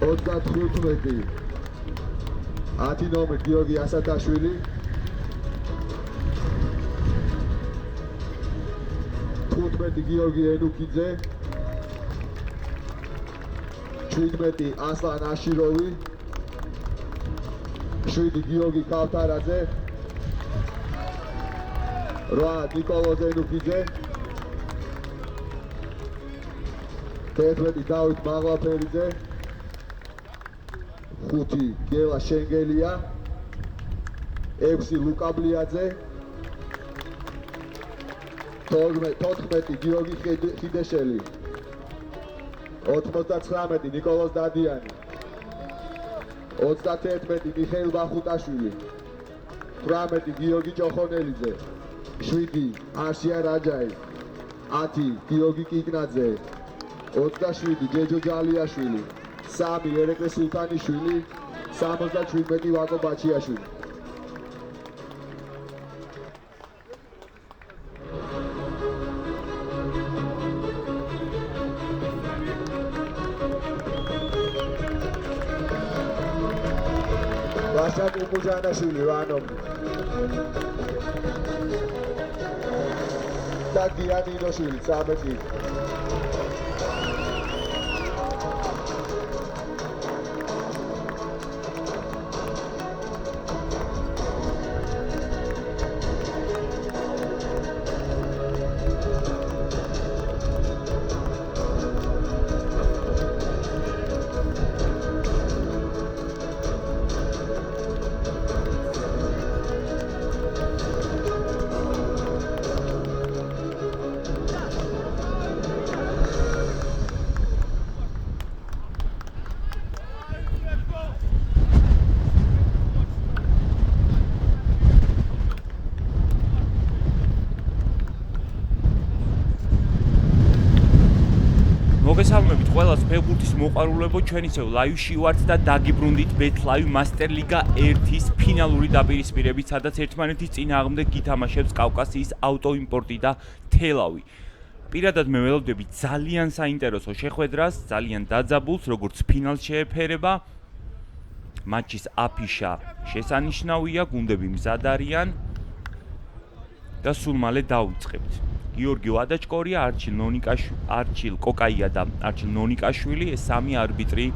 35 10 ნომერი გიორგი ასათაშვილი 15 გიორგი ენუკიძე 17 ასლან აშიროვი 7 გიორგი ქავთარაძე 8 ნიკოლოზ ენუკიძე 11 დავით მაღლაფერიძე 5 გელა შენგელია 6 ლუკა ბლიაძე 14 გიორგი ხიდეშელი 99 ნიკოლოზ დადიანი 31 მიხეილ ბახუტაშვილი 18 გიორგი ჭოხონელიძე 7 არშია რაჯაი 10 გიორგი კიკნაძე 27 ჯეჯო ჯალიაშვილი 3 ერეკლე სულთანიშვილი 77 ვაკო ბაჩიაშვილი ვაშაკ უმუჯანაშვილი ვანომი და გიანინოშვილი 13 მოგესალმებით ყველას ფეხბურთის მოყვარულებო, ჩვენ ისევ ლაივში ვართ და დაგიბრუნდით ბეთლაივ მასტერლიგა 1-ის ფინალური დაპირისპირებით, სადაც ერთმანეთის წინააღმდეგ გითამაშებს კავკასიის ავტოიმპორტი და თელავი. პირადად მე ველოდები ძალიან საინტერესო შეხვედრას, ძალიან დაძაბულს, როგორც ფინალს შეეფერება. მატჩის აფიშა შესანიშნავია, გუნდები მზად არიან და სულ მალე დავიწყებთ. გიორგი ვადაჭკორია, არჩილ კოკაია და არჩილ ნონიკაშვილი, ეს სამი არბიტრი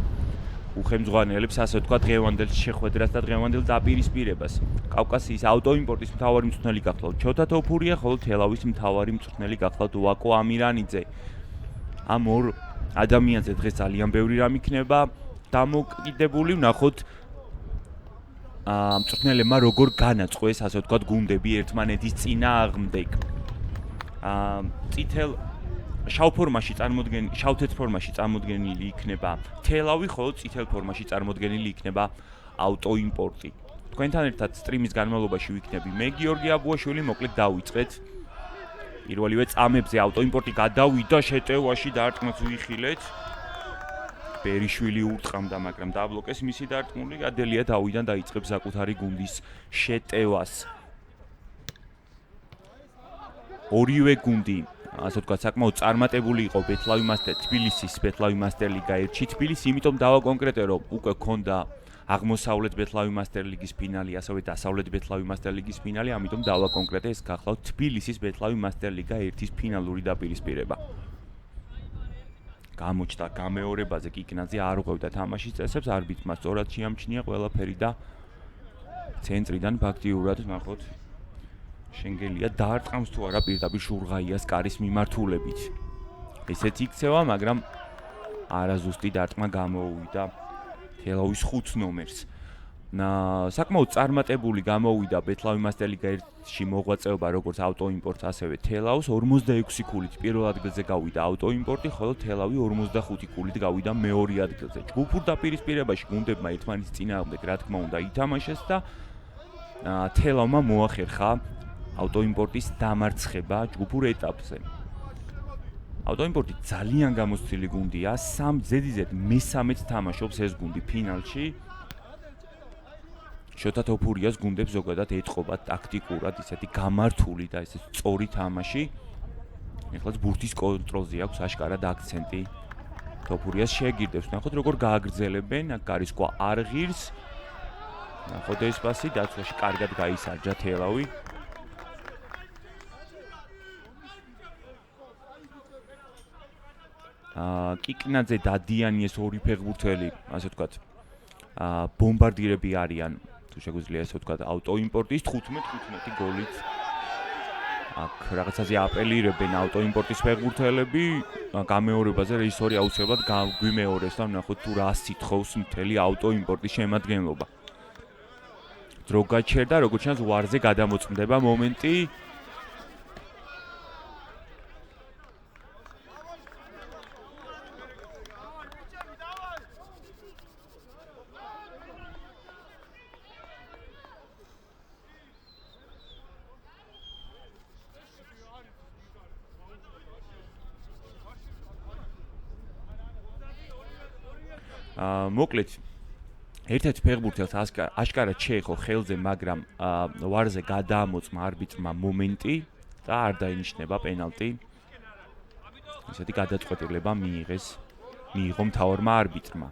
უხემძღვანელებს, ასე ვთქვათ, დღევანდელ შეხვედრას და დღევანდელ დაპირისპირებას. კავკასიის ავტოიმპორტის მთავარი მწვრთნელი გახლავთ ჩოთა თოფურია, ხოლო თელავის მთავარი მწვრთნელი გახლავთ ვაკო ამირანიძე. ამ ორ ადამიანზე დღეს ძალიან ბევრი რამ იქნება დამოკიდებული, ვნახოთ მწვრთნელებმა როგორ განაწყვეს, ასე ვთქვათ, გუნდები ერთმანეთის წინააღმდეგ. შავთეთ ფორმაში წარმოდგენილი იქნება თელავი, ხოლო წითელ ფორმაში წარმოდგენილი იქნება ავტოიმპორტი. თქვენთან ერთად სტრიმის განმავლობაში ვიქნები მე გიორგი აბუაშვილი, მოკლედ დავიწყეთ. პირველივე წამებზე ავტოიმპორტი გადავიდა შეტევაში, დარტყმას ვიხილეთ. ბერიშვილი ურტყამდა, მაგრამ დაბლოკეს მისი დარტყმული, ადელია დავიდან დაიწყებს საკუთარი გუნდის შეტევას. ორივე გუნდი, ასე ვთქვათ, საკმაოდ წარმატებული იყო თბილისის ბეთლავი მასტერლიგა 1-ში. თბილისი იმიტომ დავაკონკრეტე, რომ უკვე ჰქონდა აღმოსავლეთ ბეთლავი მასტერლიგის ფინალი, ასევე დასავლეთ ბეთლავი მასტერლიგის ფინალი, ამიტომ დავაკონკრეტე, ეს გახლავთ თბილისის ბეთლავი მასტერლიგა 1-ის ფინალური დაპირისპირება. გამოჩნდა გამეორებაზე კიკნაძე არ უყვევდა თამაშის წესებს, არბიტრმა სწორად შეამჩნია ყველაფერი და ცენტრიდან ფაქტიურად ნახოთ შენგელია დაარტყამს თუ არა პირდაპირ შურღაიას კარის მიმართულებით. ესეც იქცევა, მაგრამ არაზუსტი დარტყმა გამოუვიდა თელავის 5 ნომერს. საკმაოდ წარმატებული გამოვიდა ბეთლავი მასტერლიგა 1-ში მოღვაწეობა როგორც ავტოიმპორტს, ასევე თელავს. 46 ქულით პირველ ადგილზე გავიდა ავტოიმპორტი, ხოლო თელავი 45 ქულით გავიდა მეორე ადგილზე. ჯგუფურ დაპირისპირებაში გუნდებმა ერთმანეთის წინააღმდეგ რა თქმა უნდა ითამაშეს და თელავმა მოახერხა ავტოიმპორტის დამარცხება ჯგუფურ ეტაპზე. ავტოიმპორტი ძალიან გამოცდილი გუნდია, ზედიზედ მესამედ თამაშობს ეს გუნდი ფინალში. შოთა თოფურიას გუნდებს ზოგადად ეტყობა ტაქტიკურად ისეთი გამართული და ესეც სწორი თამაში. ეხლაც ბურთის კონტროლზე აქვს აშკარად აქცენტი თოფურიას შეგირდებს. ნახოთ როგორ გააგრძელებენ, აქ გარისკვა არ ღირს. ნახოთ ეს პასი დაცვაში კარგად გაისარჯა თელავი. კიკნაძე და დიანიეს ორი ფეხბურთელი, ასე ვთქვათ, ბომბარდირები არიან, თუ შეგვიძლია ესე ვთქვათ, ავტოიმპორტის 15 გოლით. აქ რაღაცაზე აპელირებენ ავტოიმპორტის ფეხბურთელები, გამეორებაზე რეჟისორი აუცილებლად გვიმეორებს და ვნახოთ თუ რა სითხოვს მთელი ავტოიმპორტის შემადგენლობა. დრო გაჩერდა, როგორც ჩანს, ვარზე გადამოწმდება მომენტი. მოკლედ ერთ-ერთ ფეხბურთელს აშკარად შეეხო ხელზე, მაგრამ ვარზე გადაამოწმა არბიტრმა მომენტი და არ დაინიშნება პენალტი. ისეთი გადაწყვეტილება მიიღო მთავარმა არბიტრმა.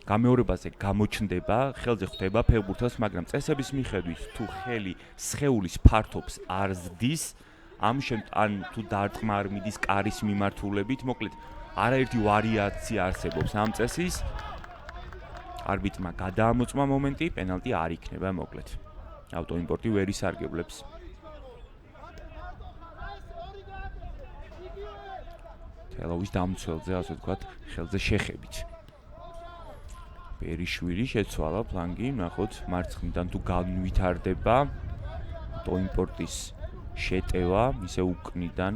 გამეორებაზე გამოჩნდება, ხელზე ხვდება ფეხბურთელს, მაგრამ წესების მიხედვით თუ ხელი სხეულის ფართობს არ ზრდის, ამ ან თუ დარტყმა არ მიდის კარის მიმართულებით, მოკლედ არაერთი ვარიაცია არსებობს ამ წესის. არბიტრმა გადაამოწმა მომენტი, პენალტი არ იქნება მოკლედ. ავტოიმპორტი ვერ ისარგებლებს. თელავის დამცველზე, ასე ვთქვათ, ხელზე შეხებით. პერიშვილი შეცვალა ფლანგი, ნახოთ, მარცხნიდან თუ განვითარდება ავტოიმპორტის შეტევა, ისე უკნიდან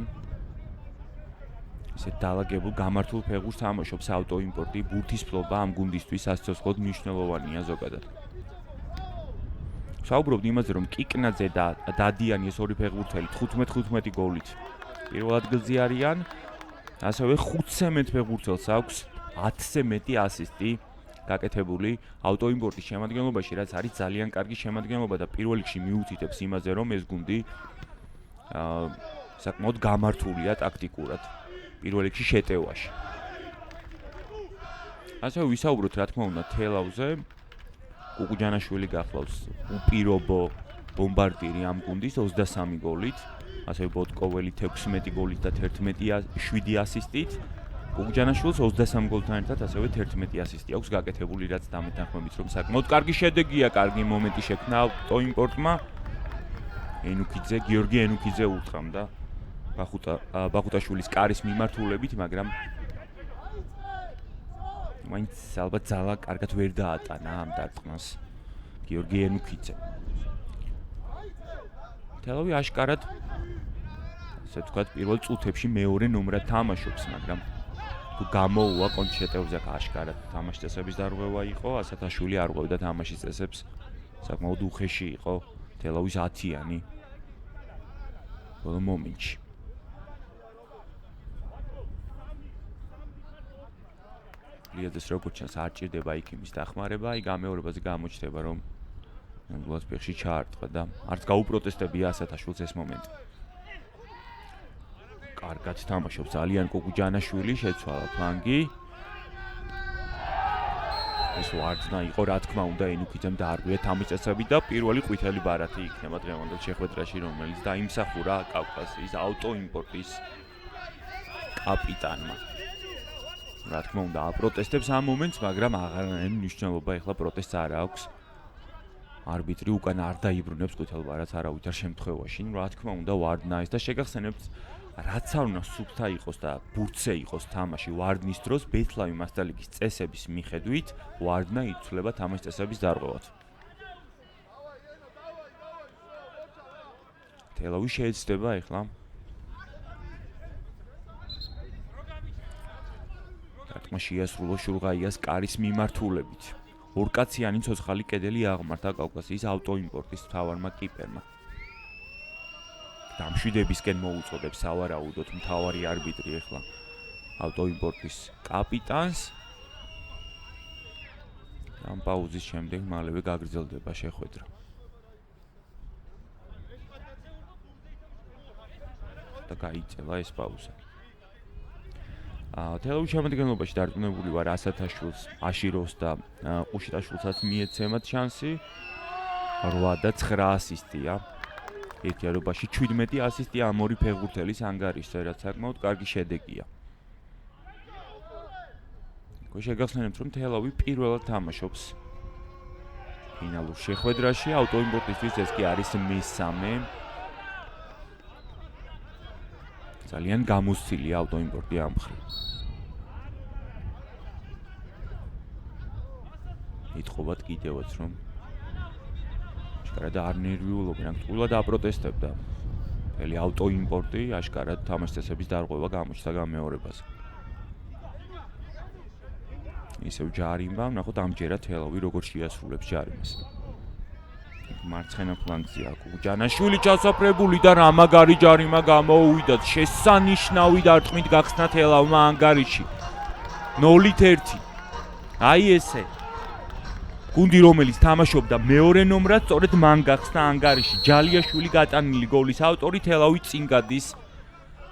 ისე დაალაგებულ გამართულ ფეხბურთს თამაშობს ავტოიმპორტი, ბურთის ფლობა ამ გუნდისთვის ასწორად მნიშვნელოვანია ზოგადად. საუბრობთ იმაზე, რომ კიკნაძე და დადიანის ორი ფეხბურთელი 15 გოლით პირველ ადგილზე არიან, ასევე 5 ფეხბურთელს აქვს 10-ზე მეტი ასისტი გაკეთებული ავტოიმპორტის შემადგენლობაში, რაც არის ძალიან კარგი შემადგენლობა და პირველ რიგში მიუთითებს იმაზე, რომ ეს გუნდი საკმაოდ გამართულია ტაქტიკურად. პირველ რიგში შეტევაში. ასევე ვისაუბროთ, რა თქმა უნდა, თელავზე. კუკუჯანაშვილი გახლავს უპირობო ბომბარდირი ამ გუნდის 23 გოლით, ასევე ბოტკოველი 16 გოლით და 7 ასისტით. კუკუჯანაშვილს 23 გოლთან ერთად ასევე 11 ასისტი აქვს გაკეთებული, რაც დამეთანხმებით, რომ საკმაოდ კარგი შედეგია, კარგი მომენტი შექმნა ავტოიმპორტმა. გიორგი ენუქიძე უთხრამდა ბახუტაშვილის კარის მიმართულებით, მაგრამ მაინც ალბათ ძალა კარგად ვერ დაატანა ამ დარტყმას გიორგი ენუქიძე. თელავი აშკარად, ასე ვთქვათ, პირველ წუთებში მეორე ნომრად თამაშობს, მაგრამ თუ გამოუვა კონჩეტევზე აშკარად თამაშის წესების დარღვევა იყო, ასათაშვილი არ ღვევდა თამაშის წესებს, საკმაოდ უხეში იყო თელავის 10-იანი ბოლო მომენტში. ლიადეს როგორც ჩანს არ ჭირდება იქ იმის დახმარება, აი გამეორებაზე გამოჩნდება, რომ ნამდვილად ფეხში ჩაარტყა და არც გაუპროტესტებია ასათაშვილს ეს მომენტი. კარგად თამაშობს ძალიან კუკუჯანაშვილი, შეცვალა ფლანგი. ეს ვარდნა იყო, რა თქმა უნდა, ენუქიძემ დაარღვია თამაშის წესები და პირველი ყვითელი ბარათი იქნება დღევანდელ შეხვედრაში, რომელიც დაიმსახურა კავკასიის ავტოიმპორტის კაპიტანმა. რა თქმა უნდა, აპროტესტებს ამ მომენტს, მაგრამ აღარანაირი მნიშვნელობა ეხლა პროტესტს არ აქვს. არბიტრი უკან არ დაიბრუნებს ყვითელ ბარათს არავითარ შემთხვევაში. რა თქმა უნდა, ვარდნა ეს და შეგახსენებთ, რაც არ უნდა სუფთა იყოს და ბურთზე იყოს თამაში ვარდნის დროს, ბეთლავი მასტალიგის წესების მიხედვით, ვარდნა იცვლება თამაშის წესების დარღვევად. თელავი შეეცდება ეხლა. დარტყმა შეასრულა შურღაიას კარის მიმართულებით. ორკაციანი ცოცხალი კედელი აღმართა კავკასიის ავტოიმპორტის მთავარმა კიპერმა. დამშვიდებისკენ მოუწოდებს სავარაუდოდ მთავარი არბიტრი ეხლა ავტოიმპორტის კაპიტანს. ამ პაუზის შემდეგ მალევე გაგრძელდება შეხვედრა. და გაიწელა ეს პაუზა. თელავის შემადგენლობაში დარწმუნებული ვარ ასათაშვილს, აშიროვს და ყუშიტაშვილსაც მიეცემათ შანსი. 8 და 9 ასისტია. ერთიანობაში 17 ასისტია ამ ორი ფეხბურთელის ანგარიშზე, რაც საკმაოდ კარგი შედეგია. შეგახსენებთ, რომ თელავი პირველად თამაშობს ფინალურ შეხვედრაში, ავტოიმპორტისთვის ეს კი არის მესამე. ძალიან გამოსცილია ავტოიმპორტი ამ მხრივ. ითხოვათ კიდევაც, რომ აშკარად არ ნერვიულობენ, ან თულად აპროტესტებდა. მთელი ავტოიმპორტი აშკარად თამაშწესების დარღვევა გამოჩნდა გამეორებაზე. ისევ ჯარიმა, ნახოთ ამჯერად თელავი როგორ შეასრულებს ჯარიმას. მარცხენა ფლანგზეა გუჯანაშვილი ჩასაფრებული და რა მაგარი ჯარიმა გამოუვიდა. შესანიშნავი დარტყმით გახსნა თელავმა ანგარიში. 0-1. აი ესე. გუნდი რომელიც თამაშობდა მეორე ნომრად, სწორედ მან გახსნა ანგარიში. ჯალიაშვილი გატანილი გოლის ავტორი თელავი წინ გადის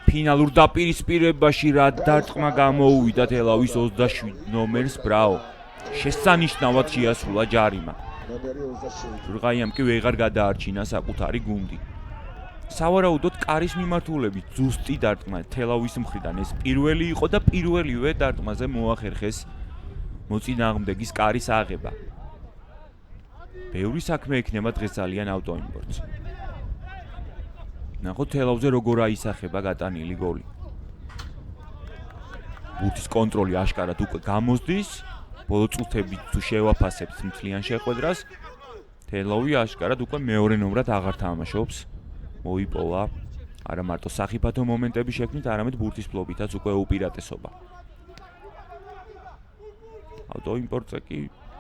ფინალურ დაპირისპირებაში. რა დარტყმა გამოუვიდა თელავის 27 ნომერს, ბრავო. შესანიშნავად შეასრულა ჯარიმა. რუღაიამ კი ვეღარ გადაარჩინა საკუთარი გუნდი. სავარაუდოდ კარის მიმართულებით ზუსტი დარტყმა თელავის მხრიდან ეს პირველი იყო და პირველივე დარტყმაზე მოახერხეს მოწინააღმდეგის კარის აღება. ბევრი საქმე ექნება დღეს ძალიან ავტოიმპორტს. ნახოთ თელავზე როგორ აისახება გატანილი გოლი. ბურთის კონტროლი აშკარად უკვე გამოსდის. ბოლო წუთებით თუ შევაფასებთ მთლიან შეხვედრას, თელავი აშკარად უკვე მეორე ნომრად აღარ თამაშობს. მოიპოვა არა მარტო სახიფათო მომენტების შექმნით, არამედ ბურთის ფლობითაც უკვე უპირატესობა. ავტოიმპორტზე კი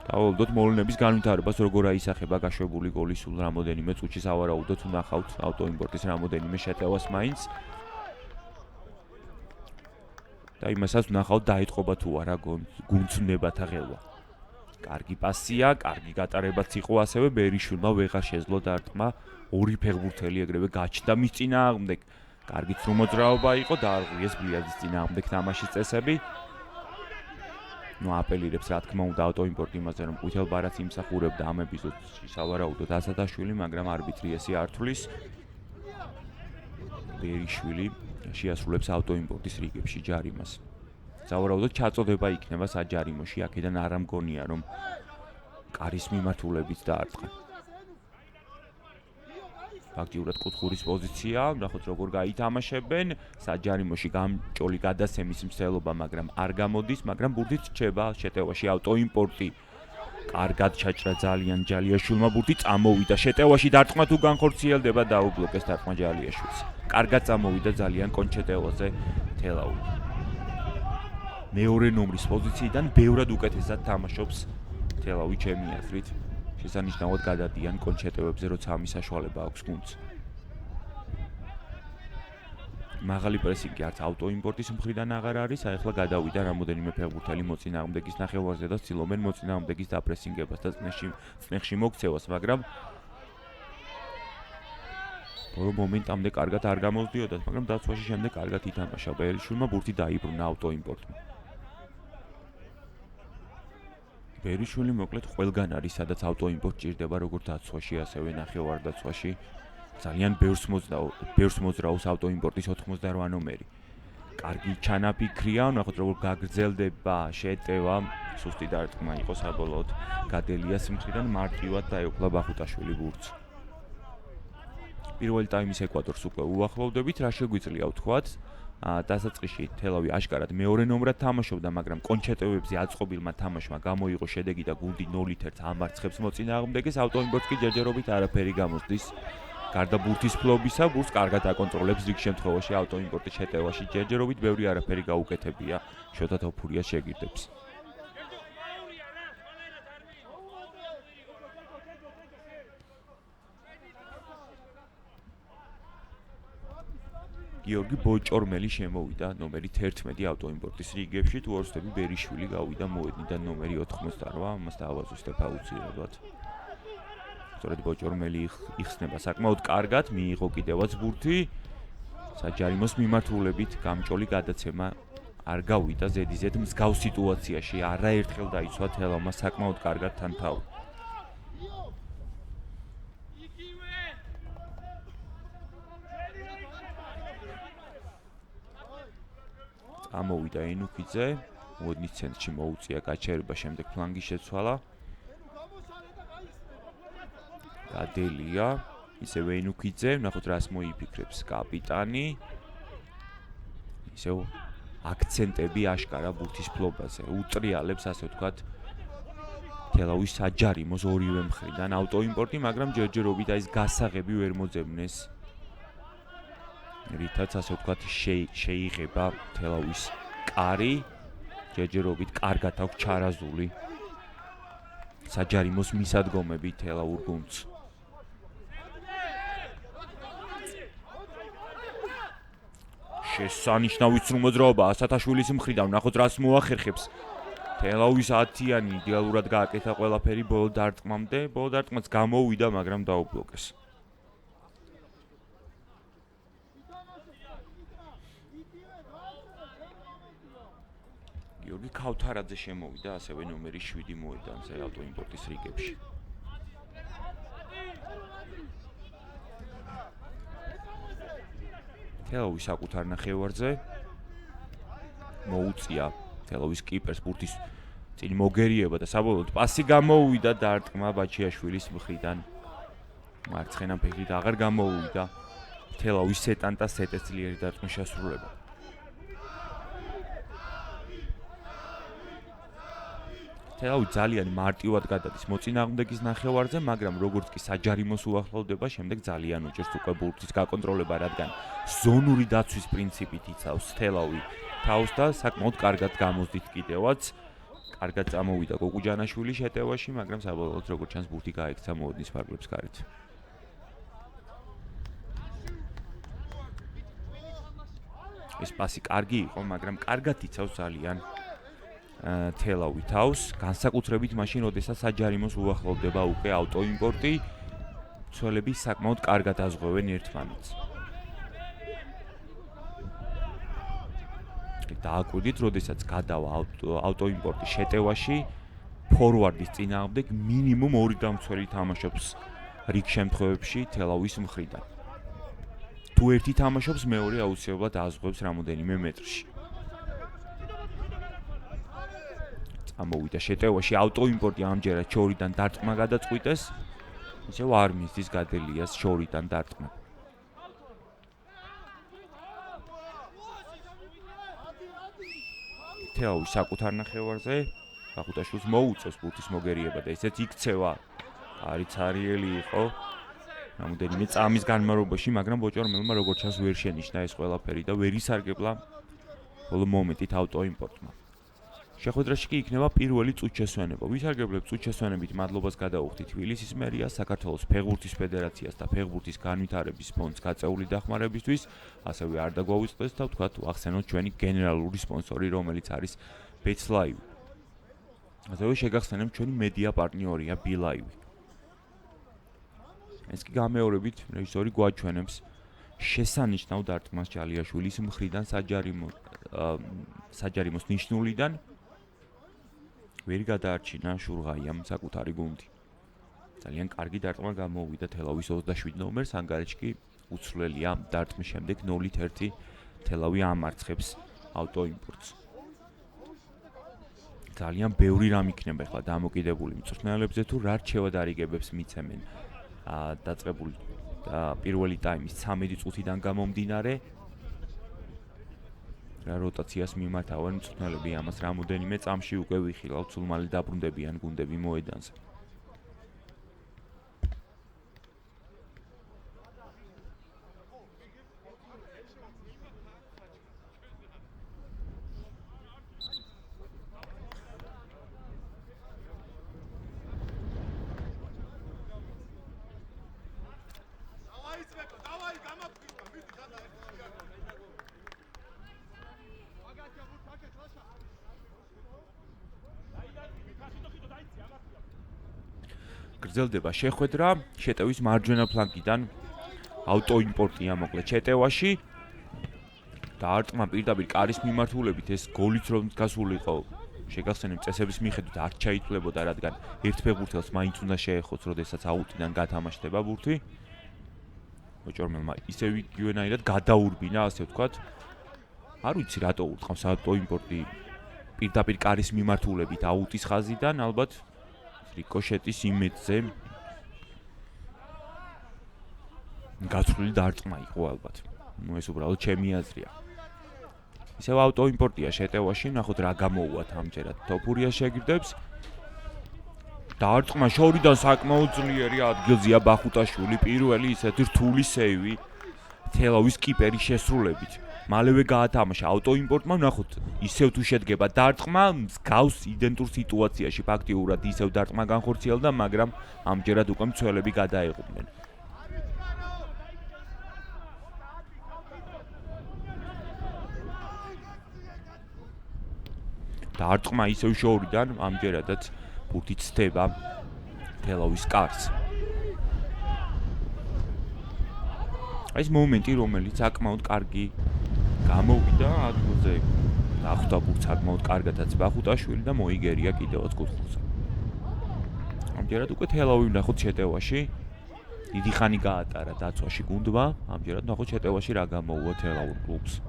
დავალდოთ მოვლენების განვითარებას, როგორ აისახება გაშვებული გოლი სულ რამოდენიმე წუთში. სავარაუდოდ ვნახავთ ავტოიმპორტის რამოდენიმე შეტევას მაინც. და იმასაც ვნახავთ დაეთყობა თუ არა გუნდსნებათა ღელვა. კარგი პასია, კარგი გატარებაც იყო ასევე ბერიშვილმა ვეღარ შეძლო დარტყმა. ორი ფეხბურთელი ეგრევე გაჩნდა მის წინააღმდეგ. კარგი ცრუმოძრაობა იყო და არღვიეს ბლიაძის წინააღმდეგ თამაშის წესები. აპელირებს რა თქმა უნდა ავტოიმპორტი იმაზე, რომ ყვითელ ბარათს იმსახურებდა ამ ეპიზოდში სავარაუდოდ ასათაშვილი, მაგრამ არბიტრი ესე არ თვლის. ბერიშვილი შეასრულებს ავტოიმპორტის რიგებში ჯარიმას. სავარაუდოდ ჩაწოდება იქნება საჯარიმოში, აქედან არ ამგონია რომ კარის მიმართულებით დაარტყა. ფაქტიურად კუთხურის პოზიცია, ნახოთ როგორ გაითამაშებენ, საჯარიმოში გამჭოლი გადასცემის მცდელობა, მაგრამ არ გამოდის, მაგრამ ბურთით რჩება შეტევაში ავტოიმპორტი. კარგად ჩაჭრა ძალიან ჯალიაშვილმა ბურთი წამოვიდა შეტევაში დარტყმა თუ განხორციელდება დაუბლოკეს დარტყმა ჯალიაშვილს. კარგად წამოვიდა ძალიან კონჩეტევაზე თელავი. მეორე ნომრის პოზიციიდან ბევრად უკეთესად თამაშობს თელავი ჩემი აზრით. შესანიშნავად გადადიან კონჩეტევებზე, როცა ამის საშუალება აქვს გუნდს. მაღალი პრესინგი არც ავტოიმპორტის მხრიდან აღარ არის, ახლა გადავიდა რამოდენიმე ფეხბურთელი მოწინააღმდეგის ნახევარზე და ცდილობენ მოწინააღმდეგის დაპრესინგებას და წნეხში მოქცევას, მაგრამ ბოლო მომენტამდე კარგად არ გამოსდიოდათ, მაგრამ დაცვაში შემდეგ კარგად ითამაშა. ბერიშვილმა ბურთი დაიბრუნა ავტოიმპორტმა. ბერიშვილი მოკლედ ყველგან არის, სადაც ავტოიმპორტ ჭირდება, როგორც დაცვაში, ასევე ნახევარდაცვაში. ძალიან ბევრს მოძრაობს ავტოიმპორტის 88 ნომერი. კარგი ჩანაფიქრია, ნახოთ როგორ გაგრძელდება შეტევა, სუსტი დარტყმა იყო საბოლოოდ გადელიას მხრიდან, მარტივად დაეუფლა ბახუტაშვილი ბურთს. პირველი ტაიმის ეკვატორს უკვე უახლოვდებით, რა შეგვიძლია ვთქვათ? დასაწყისში თელავი აშკარად მეორე ნომრად თამაშობდა, მაგრამ კონჩეტევებზე აწყობილმა თამაშმა გამოიღო შედეგი და გუნდი 0-1 ამარცხებს მოწინააღმდეგეს. ავტოიმპორტს კი ჯერჯერობით არაფერი გამოსდის. გარდა ბურთის ფლობისა, ბურთს კარგად აკონტროლებს რიგ შემთხვევაში ავტოიმპორტის შეტევაში. ჯერჯერობით ბევრი არაფერი გაუკეთებია, შოთა თოფურიას შეგირდებს. გიორგი ბოჭორმელი შემოვიდა ნომერი 11 ავტოიმპორტის რიგებში, თუ ორსტები ბერიშვილი გავიდა მოედნიდან ნომერი 88, მას დაავაზვის დეფაუცირებად. სწორედ ბოჭორმელი იხსნება საკმაოდ კარგად, მიიღო კიდევაც ბურთი. საჯარიმოს მიმართულებით გამჭოლი გადაცემა არ გავიდა ზედიზედ მსგავს სიტუაციაში, არაერთხელ დაიცვა თელავმა საკმაოდ კარგად თან თავი. ამოვიდა ენუქიძე, მოდნის ცენტრში მოუწია გაჩერება, შემდეგ ფლანგის შეცვალა. გადელია, ისევ ენუქიძე, ნახოთ რას მოიფიქრებს კაპიტანი. ისევ აქცენტები აშკარა ბურთის ფლობაზე, უტრიალებს ასე ვთქვათ თელავის საჯარიმოს ორივე მხრიდან ავტოიმპორტი, მაგრამ ჯერჯერობით ეს გასაღები ვერ მოძებნეს. რითაც ასე ვთქვათ შეიღება თელავის კარი, ჯერჯერობით კარგად აქვს ჩარაზული საჯარიმოს მისადგომები თელაურ გუნდს. შესანიშნავი ცრუმოძრაობა ასათაშვილის მხრიდან, ნახოთ რას მოახერხებს. თელავის 10-იანი იდეალურად გააკეთა ყველაფერი ბოლო დარტყმამდე, ბოლო დარტყმაც გამოვიდა, მაგრამ დაუბლოკეს. გიორგი ქავთარაძე შემოვიდა, ასევე ნომერი 7 მოედანზე ავტოიმპორტის რიგებში. თელავის საკუთარ ნახევარზე მოუწია თელავის კიპერს ბურთის წინ მოგერიება და საბოლოოდ პასი გამოუვიდა დარტყმა ბაჩიაშვილის მხრიდან. მარცხენა ფეხით აღარ გამოუვიდა თელავის სეტანტა სეტეს ძლიერი დარტყმის შესრულება. თელავი ძალიან მარტივად გადადის მოწინააღმდეგის ნახევარზე, მაგრამ როგორც კი საჯარიმოს უახლოვდება, შემდეგ ძალიან უჭირს უკვე ბურთის გაკონტროლება, რადგან ზონური დაცვის პრინციპით იცავს თელავი თავს და საკმაოდ კარგად გამოსდით კიდევაც. კარგად წამოვიდა გოგუჯანაშვილი შეტევაში, მაგრამ საბოლოოდ როგორც ჩანს ბურთი გაექცა მოედნის ფარგლებს გარეთ. ეს პასი კარგი იყო, მაგრამ კარგად იცავს ძალიან თელავი თავს, განსაკუთრებით მაშინ, როდესაც საჯარიმოს უახლოვდება უკვე ავტოიმპორტი, მცველები საკმაოდ კარგად აზღვევენ ერთმანეთს. დააკვირდით, როდესაც გადავა ავტოიმპორტი შეტევაში, ფორვარდის წინააღმდეგ მინიმუმ 2 დამცველი თამაშობს რიგ შემთხვევებში თელავის მხრიდან. თუ ერთი თამაშობს, მეორე აუცილებლად აზღვევს რამოდენიმე მეტრში. ამოვიდა შეტევაში ავტოიმპორტი ამჯერად შორიდან დარტყმა გადაწყვიტეს, ისევ არ მისდის გადელიას შორიდან დარტყმა. თელავის საკუთარ ნახევარზე ბახუტაშვილს მოუწევს ბურთის მოგერიება და ისეც იქცევა. არის ცარიელი იყო რამოდენიმე წამის განმავლობაში, მაგრამ ბოჭორმელმა როგორც ჩანს ვერ შენიშნა ეს ყველაფერი და ვერ ისარგებლა ბოლო მომენტით ავტოიმპორტმა. შეხვედრაში კი იქნება პირველი წუთშესვენება. ვისარგებლებ წუთშესვენებით მადლობას გადაუხდით თბილისის მერიას, საქართველოს ფეხბურთის ფედერაციას და ფეხბურთის განვითარების ფონდს გაწეული დახმარებისთვის, ასევე არ დაგვაუწყდეს და ვთქვათ, ვახსენოთ ჩვენი გენერალური სპონსორი, რომელიც არის BetLive. ასევე შეგახსენებთ ჩვენი მედია პარტნიორია BeLive. ეს კი გამეორებით რეჟისორი გვაჩვენებს შესანიშნავ დარტყმას ჯალიაშვილის მხრიდან საჯარიმოს ნიშნულიდან. ვერ გადაარჩინა შურღაიამ საკუთარი გუნდი. ძალიან კარგი დარტყმა გამოვიდა თელავის 27 ნომერს, ანგარიში კი უცვლელია დარტყმის შემდეგ 0-1 თელავი ამარცხებს ავტოიმპორტს. ძალიან ბევრი რამ იქნება ახლა დამოკიდებული მწვრთნელებზე თუ რა რჩევა დარიგებებს მიცემენ დაწყებული პირველი ტაიმის 13 წუთიდან გამომდინარე. რა როტაციას მიმართავენ მწვრთნელები, ამას რამოდენიმე წამში უკვე ვიხილავთ, სულ მალე დაბრუნდებიან გუნდები მოედანზე. გრძელდება შეხვედრა შეტევის მარჯვენა ფლანგიდან ავტოიმპორტია მოკლედ შეტევაში. დაარტყმა პირდაპირ კარის მიმართულებით ეს გოლიც რომ გასულიყო შეგახსენებ წესების მიხედვით არ ჩაითვლებოდა რადგან ერთ ფეხბურთელს მაინც უნდა შეეხოს როდესაც აუტიდან გათამაშდება ბურთი მოჭორმელმა ისევ იგივენაირად გადაურბინა ასე ვთქვათ არ ვიცი რატო ურტყავს ავტოიმპორტი პირდაპირ კარის მიმართულებით აუტის ხაზიდან ალბათ რიკოშეტის იმედზე გაცვლილი დარტყმა იყო ალბათ ну ეს უბრალოდ ჩემი აზრია ისევ ავტოიმპორტია შეტევაში ნახოთ რა გამოუვათ ამჯერად თოფურია შეგირდებს დარტყმა შორიდან საკმაოდ ძლიერი ადგილზეა ბახუტაშვილი პირველი ისეთი რთული სეივი თელავის კიპერის შესრულებით მალევე გაათამაშა ავტოიმპორტმა ნახოთ ისევ თუ შედგება დარტყმა მსგავს იდენტურ სიტუაციაში ფაქტიურად ისევ დარტყმა განხორციელდა მაგრამ ამჯერად უკვე მცველები გადაეღუნენ დარტყმა ისევ შორიდან ამჯერადაც ბურთი ცდება თელავის კარს ეს მომენტი რომელიც საკმაოდ კარგი გამოვიდა ადგილზე დახვდა ბურთს საკმაოდ კარგადაც ბახუტაშვილი და მოიგერია კიდევაც კუთხურზე ამჯერად უკვე თელავი ნახოთ შეტევაში დიდი ხანი გაატარა დაცვაში გუნდმა ამჯერად ნახოთ შეტევაში რა გამოუვა თელავურ კლუბს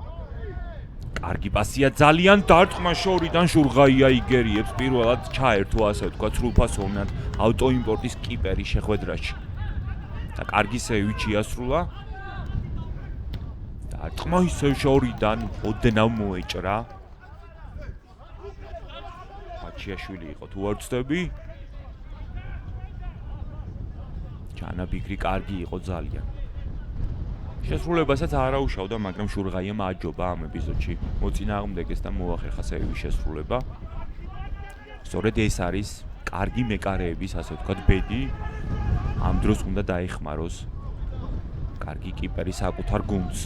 კარგი პასია ძალიან დარტყმა შორიდან შურღაია იგერიებს პირველად ჩაერთო ასე ვთქვათ სრულფასოვნად ავტოიმპორტის კიპერის შეხვედრაში და კარგი სევი ჩიასრულა დარტყმა ისევ შორიდან ოდნავ მოეჭრა მაჩიაშვილი იყო თუ არ ვცდები ჯანაბიგრი კარგი იყო ძალიან შესრულებასაც არაუშავდა, მაგრამ შურღაიამ აჯობა ამ ეპიზოდში. მოწინააღმდეგეს და მოახერხა სევის შესრულება. სწორედ ეს არის კარგი მეკარეების, ასე ვთქვათ, ბედი. ამ დროს უნდა დაეხმაროს კარგი კიპერი საკუთარ გუნდს.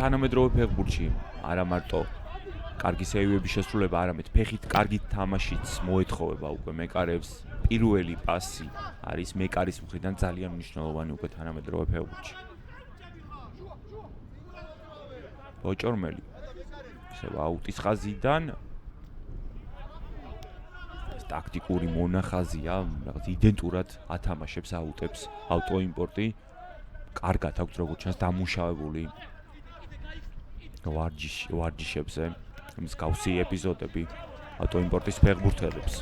თანამედროვე ფეხბურთში არა მარტო კარგი სევების შესრულება, არამედ ფეხით კარგი თამაშიც მოეთხოვება უკვე მეკარეებს. პირველი პასი არის მეკარის მხრიდან ძალიან მნიშვნელოვანი უკვე თანამედროვე ფეხბურთში. ბოჭორმელი ისევ აუტის ხაზიდან ეს ტაქტიკური მონახაზია, რაღაც იდენტურად ათამაშებს აუტებს ავტოიმპორტი. კარგად აქვს როგორც ჩანს დამუშავებული ვარჯიშებზე მსგავსი ეპიზოდები ავტოიმპორტის ფეხბურთელებს.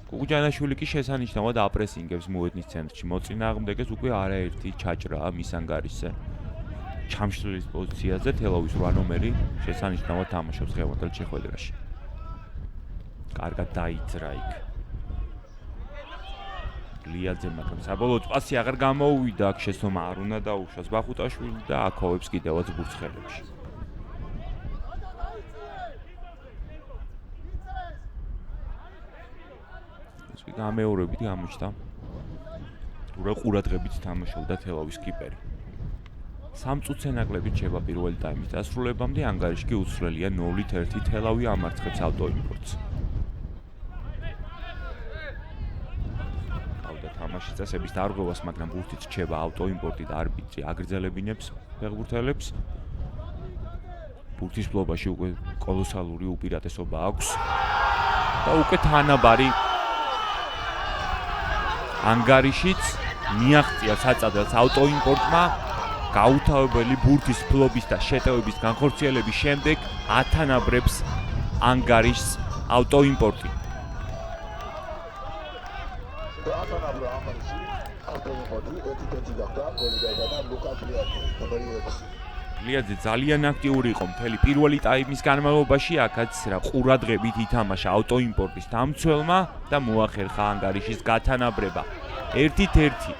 გუგუჯანაშვილი კი შესანიშნავად აპრესინგებს მოედნის ცენტრში. მოწინააღმდეგეს უკვე არაერთი ჩაჭრაა მის ანგარიშზე. ჩამშლის პოზიციაზე თელავის 8 ნომერი შესანიშნავად თამაშობს ღევანდელ შეხვედრაში. კარგად დაიძრა იქ. ლიაძე მაგრამ საბოლოოდ პასი აღარ გამოუვიდა, აქ შესომა არ უნდა დაუშვას ბახუტაშვილი და აკოვებს კიდევაც ბურთს ხელებში. გამეორებით გამოჩნდა. ურა ყურადღებით თამაშობდა თელავის კიპერი. 3 წუთზე ნაკლებით შევა პირველი ტაიმის დასრულებამდე ანგარიშში უცვლელია 0-1 თელავი ამარცხებს ავტოიმპორტს. გავდა თამაშის წესების დარღვევას, მაგრამ ბურთით რჩება ავტოიმპორტი და არბიტრი აგრძელებინებს ფეხბურთელებს. ბურთის ფლობაში უკვე კოლოსალური უპირატესობა აქვს და უკვე თანაბარი ანგარიშიც მიაღწია საწადელს ავტოიმპორტმა გაუთავებელი ბურთის ფლობის და შეტევების განხორციელების შემდეგ ათანაბრებს ანგარიშს ავტოიმპორტი. ლიაძე ძალიან აქტიური იყო მთელი პირველი ტაიმის განმავლობაში, აქაც რა ყურადღებით ითამაშა ავტოიმპორტის დამცველმა და მოახერხა ანგარიშის გათანაბრება. 1-1.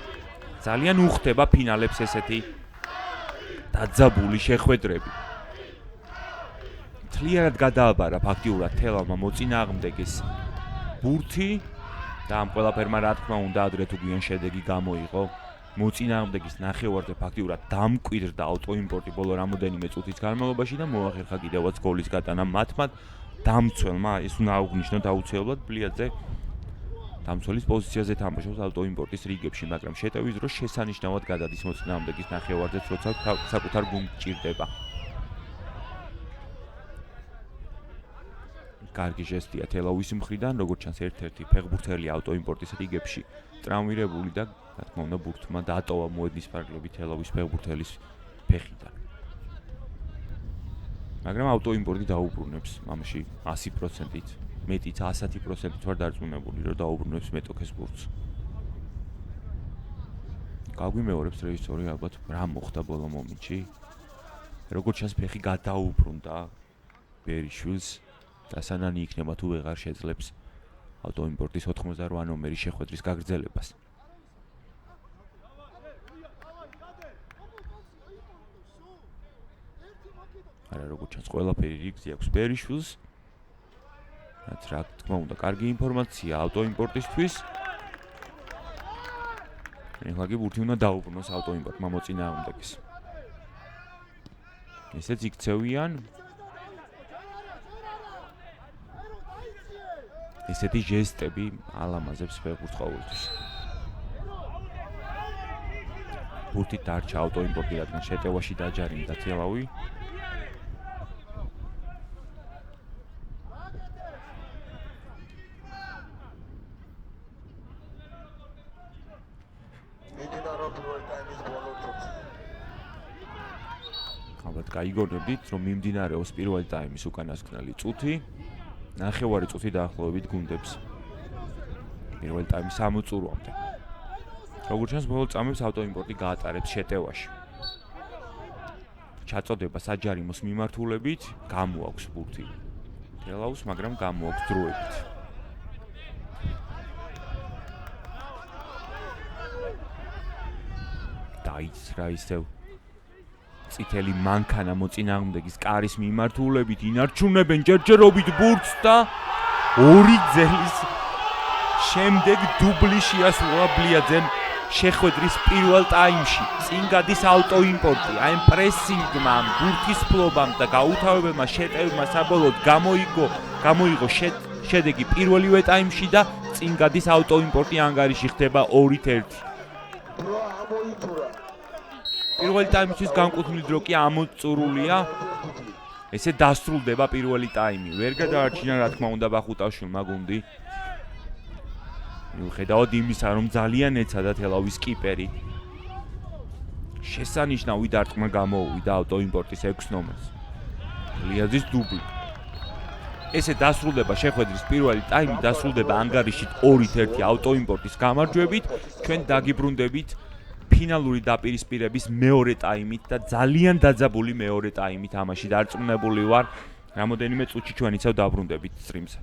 ძალიან უხდება ფინალებს ესეთი დაძაბული შეხვედრები. თლიანად გადააბარა ფაქტიურად თელავმა მოწინააღმდეგეს ბურთი და ამ ყველაფერმა რა თქმა უნდა ადრე თუ გვიან შედეგი გამოიღო. მოწინააღმდეგის ნახევარზე ფაქტიურად დამკვიდრდა ავტოიმპორტი ბოლო რამოდენიმე წუთის განმავლობაში და მოახერხა კიდევაც გოლის გატანა მათმა დამცველმა. ეს უნდა აღვნიშნოთ აუცილებლად ბლიაძე დამცველის პოზიციაზე თამაშობს ავტოიმპორტის რიგებში, მაგრამ შეტევის დროს შესანიშნავად გადადის მოწინააღმდეგის ნახევარზეც, როცა საკუთარ გუნდს ჭირდება. კარგი ჟესტია თელაუის მხრიდან, როგორც ჩანს ერთ-ერთი ფეხბურთელი ავტოიმპორტის რიგებში ტრავმირებული და რა თქმა უნდა ბურთმა დაატოვა მოედნის ფარგლები თელაუის ფეხბურთელის ფეხიდან. მაგრამ ავტოიმპორტი დაუბრუნებს მამაში 100%-ით, მეტიც 110%-ით ვარ დარწმუნებული, რომ დაუბრუნებს მეტოქეს ბურთს. გაგვიმეორებს რეჟისორი ალბათ რა მოხდა ბოლო მომენტში. როგორც ჩანს ფეხი გადაუბრუნდა ბერიშვილს და სანანი იქნება თუ ვეღარ შეძლებს ავტოიმპორტის 88 ნომერის შეხვედრის გაგრძელებას. არა როგორც ჩანს ყველაფერი რიგზე აქვს ბერიშვილს. რაც რა თქმა უნდა კარგი ინფორმაცია ავტოიმპორტისთვის. ეხლა კი ბურთი უნდა დაუბრუნოს ავტოიმპორტმა მოწინააღმდეგეს. ესეც იქცევიან. ესეთი ჟესტები ალამაზებს ფეხბურთს ყოველთვის. ბურთი დარჩა ავტოიმპორტი, რადგან შეტევაში დაჯარიმდა თელავი. ალბათ გაიგონებდით, რომ მიმდინარეობს პირველი ტაიმის უკანასკნელი წუთი. ნახევარი წუთი დაახლოებით გუნდებს პირველი ტაიმის 60 წურვამდე. როგორც ჩანს, ბოლო წამებს ავტოიმპორტი გაატარებს შეტევაში. ჩაწოდება საჯარიმოს მიმართულებით გამოაქვს ბურთი თელაუს, მაგრამ გამოაქვს დროებით. დაიცრა ისევ წითელი მანქანა მოწინააღმდეგის კარის მიმართულებით, ინარჩუნებენ ჯერჯერობით ბურთს და 2 ძელის შემდეგ დუბლი შეასრულა ბლიაძემ შეხვედრის პირველ ტაიმში. წინ გადის ავტოიმპორტი, აი ამ პრესინგმა, ბურთის ფლობამ და გაუთავებელმა შეტევებმა საბოლოოდ გამოიღო შედეგი პირველივე ტაიმში და წინ გადის ავტოიმპორტი, ანგარიში ხდება 2-1. პირველი ტაიმისთვის განკუთვნილი დრო კი ამოწურულია. ესე დასრულდება პირველი ტაიმი. ვერ გადაარჩინა რა თქმა უნდა ბახუტაშვილმა გუნდი. მიუხედავად იმისა, რომ ძალიან ეცადა თელავის კიპერი. შესანიშნავი დარტყმა გამოუვიდა ავტოიმპორტის 6 ნომერს. ბლიაძის დუბლი. ესე დასრულდება შეხვედრის პირველი ტაიმი, დასრულდება ანგარიშით 2-1 ავტოიმპორტის გამარჯვებით. ჩვენ დაგიბრუნდებით ფინალური დაპირისპირების მეორე ტაიმით და ძალიან დაძაბული მეორე ტაიმით ამაში დარწმუნებული ვარ. რამოდენიმე წუთში ჩვენ იცავ დაბრუნდებით სტრიმს.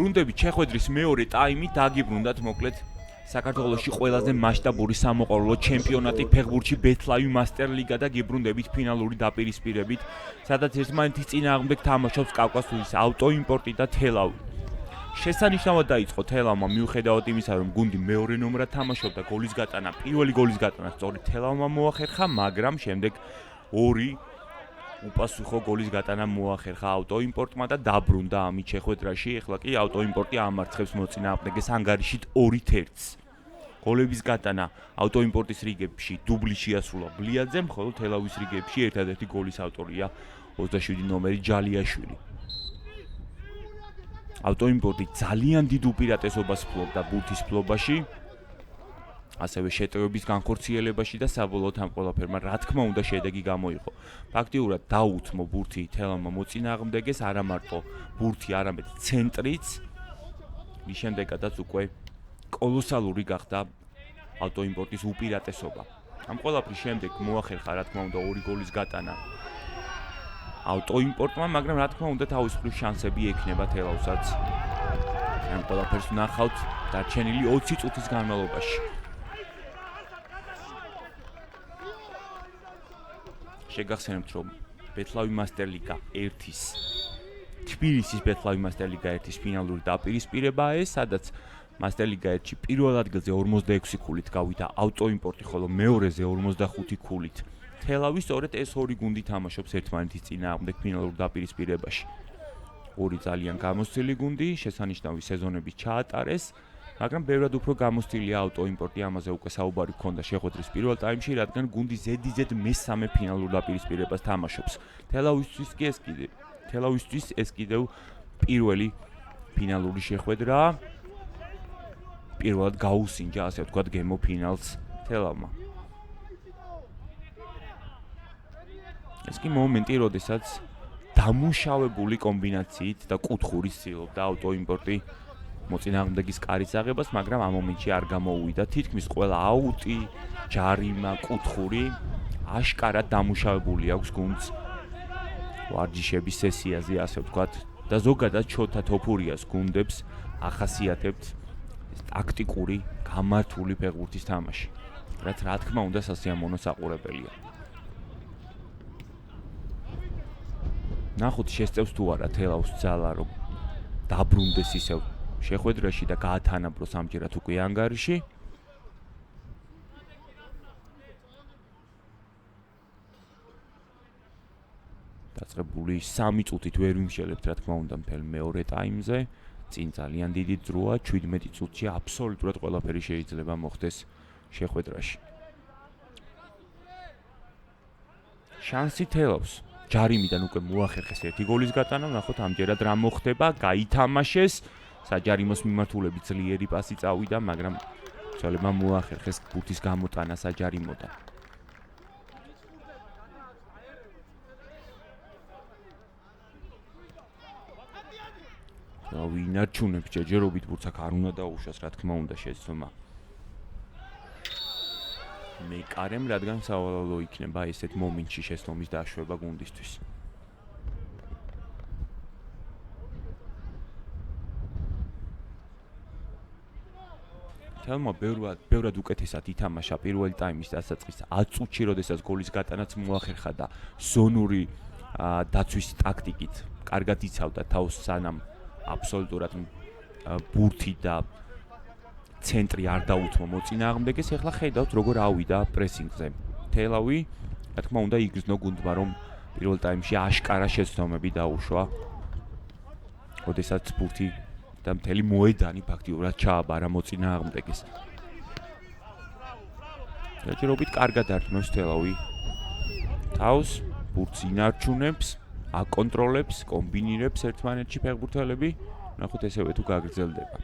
ბრუნდებით შეხვედრის მეორე ტაიმი დაგიბრუნდათ მოკლედ საქართველოში ყველაზე მასშტაბური სამოყვარულო ჩემპიონატი ფეხბურთში ბეთლავი მასტერლიგა და გიბრუნდებით ფინალური დაპირისპირებით, სადაც ერთმანეთის წინააღმდეგ თამაშობს კავკასიის ავტოიმპორტი და თელავი. შესანიშნავად დაიწყო თელავმა მიუხედავად იმისა, რომ გუნდი მეორე ნომრად თამაშობდა გოლის გატანა, პირველი გოლის გატანა სწორედ თელავმა მოახერხა, მაგრამ შემდეგ ორი უპასუხო გოლის გატანა მოახერხა ავტოიმპორტმა და დაბრუნდა ამით შეხვედრაში. ეხლა კი ავტოიმპორტი ამარცხებს მოწინააღმდეგეს ანგარიშით 2-1. გოლების გატანა ავტოიმპორტის რიგებში დუბლი შეასრულა ბლიაძემ, ხოლო თელავის რიგებში ერთადერთი გოლის ავტორია 27 ნომერი ჯალიაშვილი. ავტოიმპორტი ძალიან დიდ უპირატესობას ფლობდა ბურთის ფლობაში, ასევე შეტევების განხორციელებაში და საბოლოოდ ამ ყველაფერმა რა თქმა უნდა შედეგი გამოიღო. ფაქტიურად დაუთმო ბურთი თელავმა მოწინააღმდეგეს, არა მარტო ბურთი, არამედ ცენტრიც. მის შემდეგაც უკვე კოლოსალური გახდა ავტოიმპორტის უპირატესობა. ამ ყველაფრის შემდეგ მოახერხა რა თქმა უნდა ორი გოლის გატანა ავტოიმპორტმა, მაგრამ რა თქმა უნდა თავის მხრივ შანსები ექნება თელავსაც. ამ ყველაფერს ვნახავთ დარჩენილი 20 წუთის განმავლობაში. შეგახსენებთ, რომ ბეთლავი მასტერლიგა 1-ის თბილისის ბეთლავი მასტერლიგა 1-ის ფინალური დაპირისპირებაა ეს, სადაც მასტერლიგა 1-ში პირველ ადგილზე 46 ქულით გავიდა ავტოიმპორტი, ხოლო მეორეზე 45 ქულით თელავი. სწორედ ეს ორი გუნდი თამაშობს ერთმანეთის წინააღმდეგ ფინალურ დაპირისპირებაში. ორი ძალიან გამოსცილი გუნდი, შესანიშნავი სეზონები ჩაატარეს, მაგრამ ბევრად უფრო გამოსცილია ავტოიმპორტი, ამაზე უკვე საუბარი ჰქონდა შეხვედრის პირველ ტაიმში, რადგან გუნდი ზედიზედ მესამე ფინალურ დაპირისპირებას თამაშობს. თელავისთვის ეს კიდევ პირველი ფინალური შეხვედრაა. პირველად გაუსინჯა, ასე ვთქვათ, გემო ფინალს თელავმა. ეს კი მომენტი, როდესაც დამუშავებული კომბინაციით და კუთხურის ცდილობდა ავტოიმპორტი მოწინააღმდეგის კარის აღებას, მაგრამ ამ მომენტში არ გამოუვიდა. თითქმის ყველა აუტი, ჯარიმა, კუთხური აშკარად დამუშავებული აქვს გუნდს ვარჯიშების სესიაზე, ასე ვთქვათ, და ზოგადად შოთა თოფურიას გუნდებს ახასიათებთ ტაქტიკური, გამართული ფეხბურთის თამაში, რაც რა თქმა უნდა სასიამოვნო საყურებელია. ნახოთ შესწევს თუ არა თელავს ძალა, რომ დაბრუნდეს ისევ შეხვედრაში და გაათანაბროს ამჯერად უკვე ანგარიში. დაწყებული 3 წუთით ვერ ვიმშელებთ რა თქმა უნდა მთელ მეორე ტაიმზე. წინ ძალიან დიდი ძროა, 17 წუთში აბსოლუტურად ყველაფერი შეიძლება მოხდეს შეხვედრაში. შანსი თელავს. ჯარიმიდან უკვე მოახერხეს ერთი გოლის გატანა, ნახოთ ამჯერად რა მოხდება, გაითამაშეს, საჯარიმოს მიმართულები ძლიერი პასი წავიდა, მაგრამ ცოლებმა მოახერხეს ბურთის გამოტანა საჯარიმოდან. ვინარჩუნებს ჯერჯერობით ბურთს აქ არ უნდა დაუშვას, რა თქმა უნდა შეცდომა მეკარემ, რადგან სავალალო იქნება ესეთ მომენტში შეცდომის დაშვება გუნდისთვის. თელმა ბევრად უკეთესად ითამაშა პირველი ტაიმის დასაწყის 10 წუთში, როდესაც გოლის გატანაც მოახერხა და ზონური დაცვის ტაქტიკით კარგად იცავდა თავს, სანამ აბსოლუტურად ბურთი და ცენტრი არ დაუთმო მოწინააღმდეგეს. ეხლა ხედავთ როგორ ავიდა პრესინგზე თელავი, რა თქმა უნდა იგრძნო გუნდმა, რომ პირველ ტაიმში აშკარა შეცდომები დაუშვა, როდესაც ბურთი და მთელი მოედანი ფაქტიურად ჩააბარა მოწინააღმდეგეს. ჯერჯერობით კარგად ართმევს თელავი თავს, ბურთს ინარჩუნებს, აკონტროლებს, კომბინირებს ერთმანეთში ფეხბურთელები, ნახოთ ესევე თუ გაგრძელდება.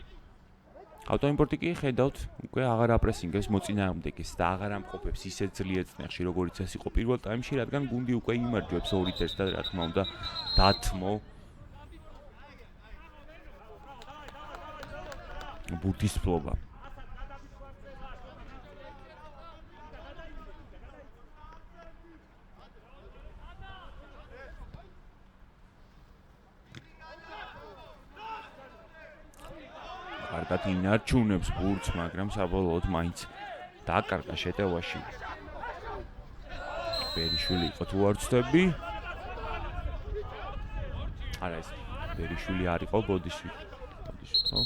ავტოიმპორტი კი ხედავთ უკვე აღარ აპრესინგებს მოწინააღმდეგეს და აღარ ამყოფებს ისეთ ძლიერ წნეხში, როგორიც ეს იყო პირველ ტაიმში, რადგან გუნდი უკვე იმარჯვებს 2-1 და რა თქმა უნდა დათმო ბურთის ფლობა. კარგად ინარჩუნებს ბურთს, მაგრამ საბოლოოდ მაინც დაკარგა შეტევაში. ბერიშვილი იყო თუ არ ვცდები. არა ეს ბერიშვილი არ იყო, ბოდიშვილი, ხო?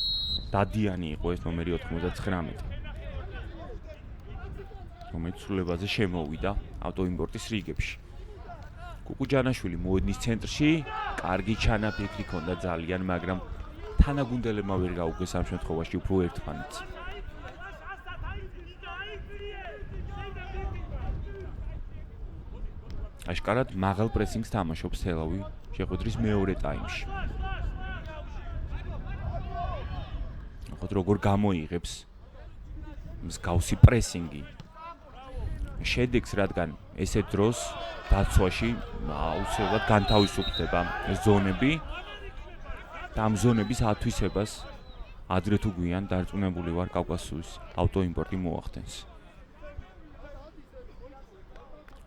დადიანი იყო ეს ნომერი 99. რომელიც სრულებაზე შემოვიდა ავტოიმპორტის რიგებში. კუკუჯანაშვილი მოედნის ცენტრში, კარგი ჩანაფიქრი ჰქონდა ძალიან, მაგრამ თანაგუნდელებმა ვერ გაუგეს ამ შემთხვევაში უფრო ერთმანეთს. აშკარად მაღალ პრესინგს თამაშობს თელავი შეხვედრის მეორე ტაიმში. ახლა როგორ გამოიღებს მსგავსი პრესინგი შედეგს, რადგან ესეთ დროს დაცვაში აუცილებლად განთავისუფლდება ზონები და ამ ზონების ათვისებას ადრე თუ გვიან დარწმუნებული ვარ კავკასიის ავტოიმპორტი მოახდენს.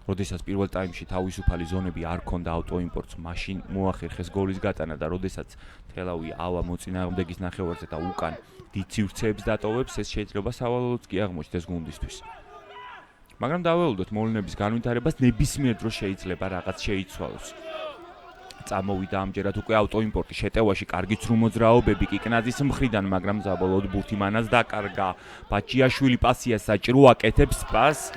როდესაც პირველ ტაიმში თავისუფალი ზონები არ ქონდა ავტოიმპორტს, მაშინ მოახერხეს გოლის გატანა და როდესაც თელავი ავა მოწინააღმდეგის ნახევარზე და უკან დიდ სივრცეებს დატოვებს, ეს შეიძლება სავალალოდ კი აღმოჩნდეს გუნდისთვის. მაგრამ დაველოდოთ მოვლენების განვითარებას, ნებისმიერ დროს შეიძლება რაღაც შეიცვალოს. წამოვიდა ამჯერად უკვე ავტოიმპორტი შეტევაში, კარგი ცრუ მოძრაობები კიკნაძის მხრიდან, მაგრამ საბოლოოდ ბურთი მანას დაკარგა. ბაჭიაშვილი პასია საჭირო აკეთებს პასს.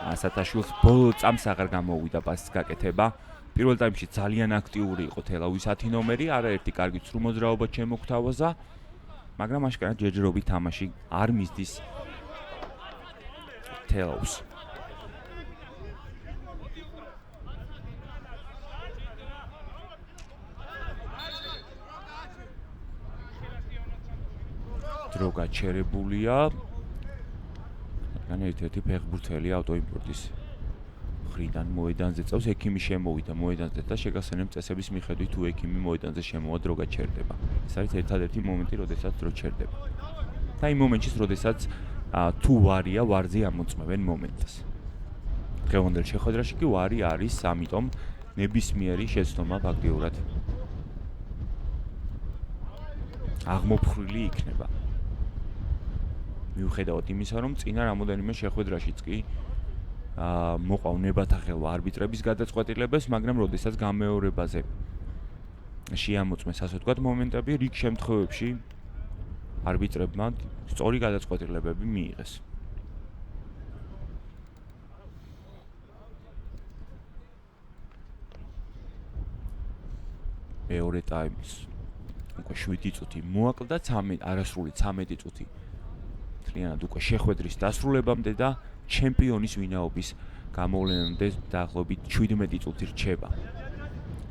ასათაშვილს ბოლო წამს აღარ გამოვიდა პასის გაკეთება. პირველ ტაიმში ძალიან აქტიური იყო თელავის 10 ნომერი, არაერთი კარგი ცრუ მოძრაობა შემოგთავაზა, მაგრამ აშკარად ჯერჯერობით თამაში არ მისდის თელავს. დრო გაჩერებულია. ერთ-ერთი ფეხბურთელი ავტოიმპორტის მხრიდან მოედანზე წავს, ექიმი შემოვიდა მოედანზე და შეგახსენებთ წესების მიხედვით თუ ექიმი მოედანზე შემოვა, დრო გაჩერდება. ეს არის ერთადერთი მომენტი, როდესაც დრო ჩერდება. და იმ მომენტში, როდესაც თუ ვარია, ვარზე ამოწმებენ მომენტს. დღევანდელ შეხვედრაში კი ვარი არის, ამიტომ ნებისმიერი შეცდომა ფაქტიურად აღმოფხრილი იქნება. მიუხედავად იმისა, რომ წინა რამოდენიმე შეხვედრაშიც კი მოყავ ნებათაღელვა არბიტრების გადაწყვეტილებას, მაგრამ როდესაც გამეორებაზე შეამოწმეს, ასე ვთქვათ, მომენტები, რიგ შემთხვევებში არბიტრებმა სწორი გადაწყვეტილებები მიიღეს. მეორე ტაიმის უკვე 7 წუთი მოაკლდა, არასრული 13 წუთი მთლიანად უკვე შეხვედრის დასრულებამდე და ჩემპიონის ვინაობის გამოვლენამდე დაახლოებით 17 წუთი რჩება.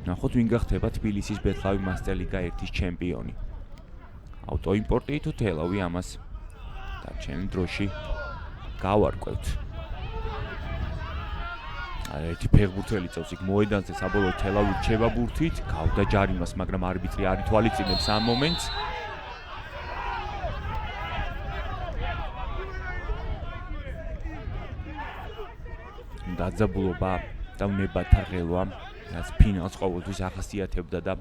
ნახოთ ვინ გახდება თბილისის ბეთლავი მასტერლიგა 1-ის ჩემპიონი. ავტოიმპორტი თუ თელავი, ამას დარჩენილ დროში გავარკვევთ. ერთი ფეხბურთელი წავს იქ მოედანზე, საბოლოოდ თელავი რჩება ბურთით, გავდა ჯარიმას, მაგრამ არბიტრი არ ითვალისწინებს ამ მომენტს. დაძაბულობა და ნებათაღელვა, რაც ფინალს ყოველთვის ახასიათებდა და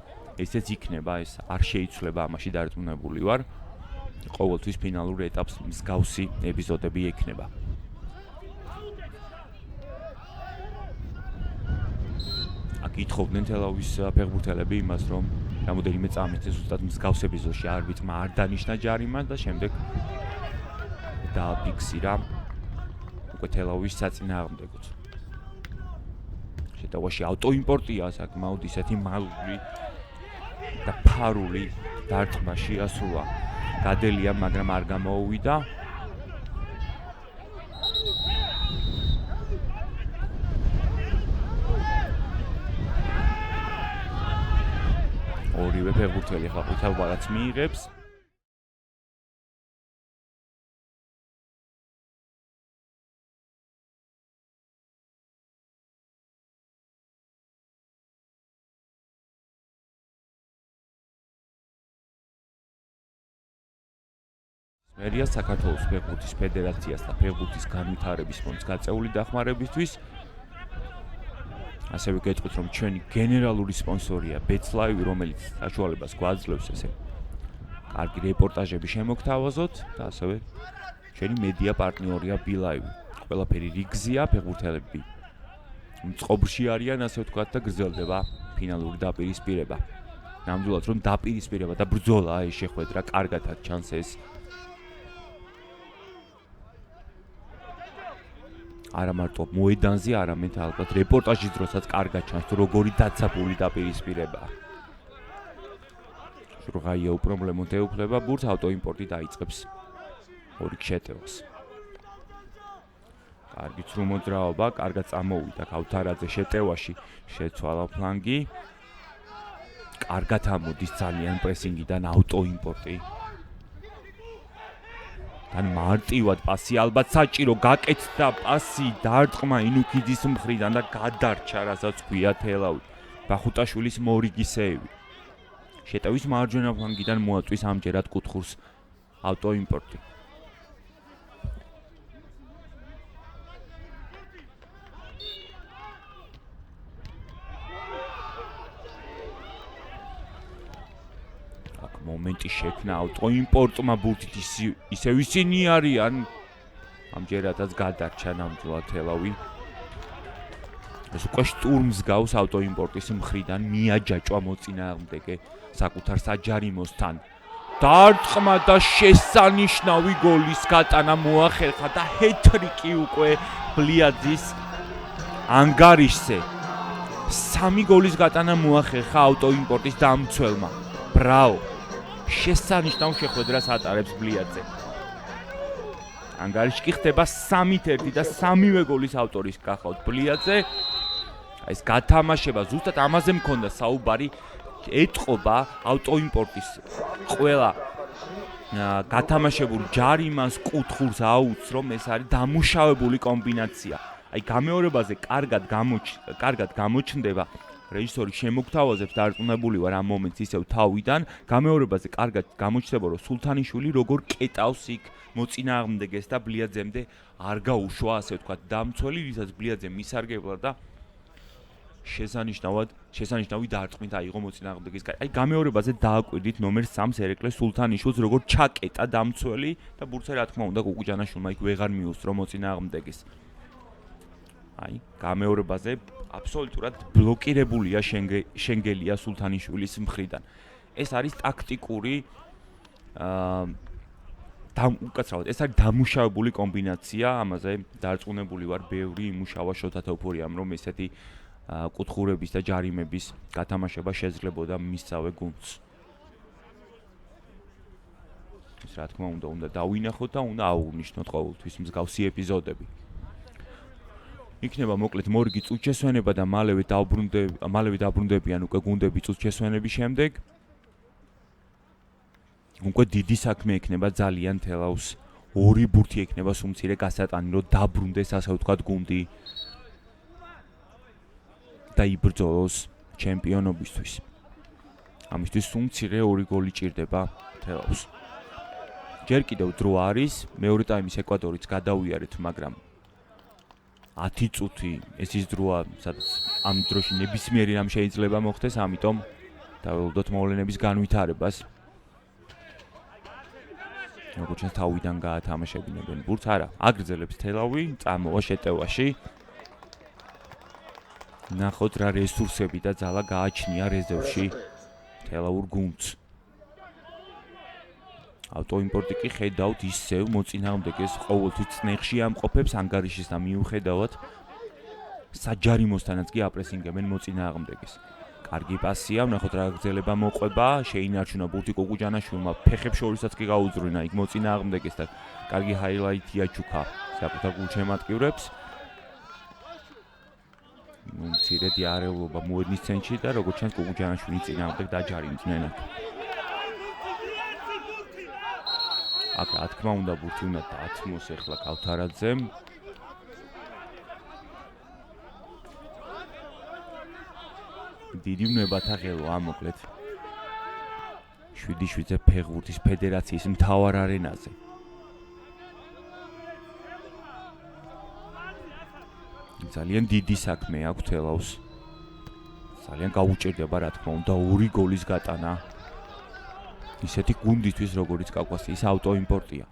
ესეც იქნება, ეს არ შეიცვლება, ამაში დარწმუნებული ვარ. ყოველთვის ფინალურ ეტაპს მსგავსი ეპიზოდები ექნება. აქ ითხოვდნენ თელავის ფეხბურთელები იმას, რომ რამოდენიმე წამით ზუსტად მსგავს ეპიზოდში არბიტრმა არ დანიშნა ჯარიმა და შემდეგ დააფიქსირა უკვე თელავის საწინააღმდეგოდ. შეტევაში ავტოიმპორტია საკმაოდ ისეთი მალული და ფარული დარტყმა შეასრულა გადელია, მაგრამ არ გამოუვიდა. ორივე ფეხბურთელი ახლა ყვითელ ბალატს მიიღებს. მერია საქართველოს ფეხბურთის ფედერაციას და ფეხბურთის განვითარების ფონდს გაწეული დახმარებისთვის. ასევე გეტყვით, რომ ჩვენი გენერალური სპონსორია ბეცლაივი, რომელიც საშუალებას გვაძლევს ესე კარგი რეპორტაჟები შემოგთავაზოთ და ასევე ჩვენი მედია პარტნიორია ბილაივი. ყველაფერი რიგზია, ფეხბურთელები წყობრში არიან, ასე ვთქვათ და გრძელდება ფინალური დაპირისპირება. ნამდვილად რომ დაპირისპირება და ბრძოლა ეს შეხვედრა კარგადაც ჩანს ეს. არა მარტო მოედანზე, არამედ ალბათ რეპორტაჟის დროსაც კარგად ჩანს თუ როგორი დაცაპული დაპირისპირებაა. შურღაია უპრობლემოდ ეუფლება ბურთს, ავტოიმპორტი დაიწყებს ორი შეტევას. კარგი ცრუ მოძრაობა, კარგად წამოვიდა ქავთარაძე შეტევაში, შეცვალა ფლანგი. კარგად ამოდის ძალიან პრესინგიდან ავტოიმპორტი. თან მარტივად პასი ალბათ საჭირო, გაკეთდა პასი დარტყმა ინუქიძის მხრიდან და გადარჩა, რასაც ქვია თელავი. ბახუტაშვილის მორიგი სეივი. შეტევის მარჯვენა ფლანგიდან მოაწვის ამჯერად კუთხურს ავტოიმპორტი. მომენტი შექმნა ავტოიმპორტმა ბურთით ისევ ისინი არიან ამჯერადაც გადარჩა ნამდვილად თელავი. ეს უკვე შტურმს გავს ავტოიმპორტის მხრიდან მიაჯაჭვა მოწინააღმდეგე საკუთარ საჯარიმოსთან. დარტყმა და შესანიშნავი გოლის გატანა მოახერხა და ჰეტრიკი უკვე ბლიაძის ანგარიშზე. 3 გოლის გატანა მოახერხა ავტოიმპორტის დამცველმა. ბრავო! შესანიშნავ შეხვედრას ატარებს ბლიაძე. ანგარიში კი ხდება 3-1 და 3-ვე გოლის ავტორის გახავთ ბლიაძე. ეს გათამაშება ზუსტად ამაზე მქონდა საუბარი, ეტყობა ავტოიმპორტის ყველა გათამაშებულ ჯარიმას კუთხურს აუც, რომ ეს არის დამუშავებული კომბინაცია. აი გამეორებაზე კარგად გამოჩნდება. რეჟისორი შემოგთავაზებს დარწმუნებული ვარ ამ მომენტს ისევ თავიდან, გამეორებაზე კარგად გამოჩნდება, რომ სულთანიშვილი როგორ კეტავს იქ მოწინააღმდეგეს და ბლიაძემდე არ გაუშვა, ასე ვთქვათ, დამცველი, ვისაც ბლიაძე მისარგებლა და შესანიშნავი დარტყმით აიღო მოწინააღმდეგეს. აი გამეორებაზე დააკვირდით ნომერ 3-ს ერეკლე სულთანიშვილს, როგორ ჩაკეტა დამცველი და ბურთზე რა თქმა უნდა კუკუჯანაშვილმა იქ ვეღარ მიუსწრო მოწინააღმდეგეს. აი გამეორებაზე აბსოლუტურად ბლოკირებულია შენგელია სულთანიშვილის მხრიდან. ეს არის ტაქტიკური უკაცრავად ეს არის დამუშავებული კომბინაცია, ამაზე დარწმუნებული ვარ, ბევრი იმუშავა შოთა თოფურიამ, რომ ესეთი კუთხურების და ჯარიმების გათამაშება შეძლებოდა მისსავე გუნდს. ეს რა თქმა უნდა დავინახოთ და უნდა აუღნიშნოთ ყოველთვის მსგავსი ეპიზოდები. იქნება მოკლედ მორიგი წუთშესვენება და მალევე დაბრუნდებიან უკვე გუნდები წუთშესვენების შემდეგ. უკვე დიდი საქმე ექნება ძალიან თელავს. 2 ბურთი ექნება სულ მცირე გასატანი, რომ დაბრუნდეს, ასე ვთქვათ, გუნდი და იბრძოლოს ჩემპიონობისთვის. ამისთვის სულ მცირე 2 გოლი ჭირდება თელავს. ჯერ კიდევ დრო არის, მეორე ტაიმის ეკვადორიც გადავიარეთ, მაგრამ 10 წუთი ეს ის დროა, სადაც ამ დროში ნებისმიერი რამ შეიძლება მოხდეს, ამიტომ დაველოდოთ მოვლენების განვითარებას. როგორც ჩანს თავიდან გაათამაშებინებენ ბურთს, არა, აგრძელებს თელავი, წამოვა შეტევაში. ნახოთ რა რესურსები და ძალა გააჩნია რეზერვში თელაურ გუნდს. ავტოიმპორტი კი ხედავთ ისევ მოწინააღმდეგეს ყოველთვის წნეხში ამყოფებს ანგარიშის და მიუხედავად საჯარიმოსთანაც კი აპრესინგებენ მოწინააღმდეგეს. კარგი პასია, ვნახოთ რა გრძელება მოყვება, შეინარჩუნა ბურთი კუკუჯანაშვილმა, ფეხებს შორისაც კი გაუძღვინა იქ მოწინააღმდეგეს და კარგი ჰაილაითია ჩუქა საკუთარ გულშემატკივრებს. მცირედი არეულობა მოედნის ცენტრში და როგორც ჩანს კუკუჯანაშვილი წინააღმდეგ დაჯარიმდნენ აქ. აქ რა თქმა უნდა ბურთი უნდა დაათმოს ახლა ქავთარაძემ. დიდი ვნებათა ღელვა მოკლედ 7-7-ზე ფეხბურთის ფედერაციის მთავარ არენაზე. ძალიან დიდი საქმე აქვს თელავს. ძალიან გაუჭირდება რა თქმა უნდა 2 გოლის გატანა ისეთი გუნდისთვის, როგორც კავკასიის ავტოიმპორტია.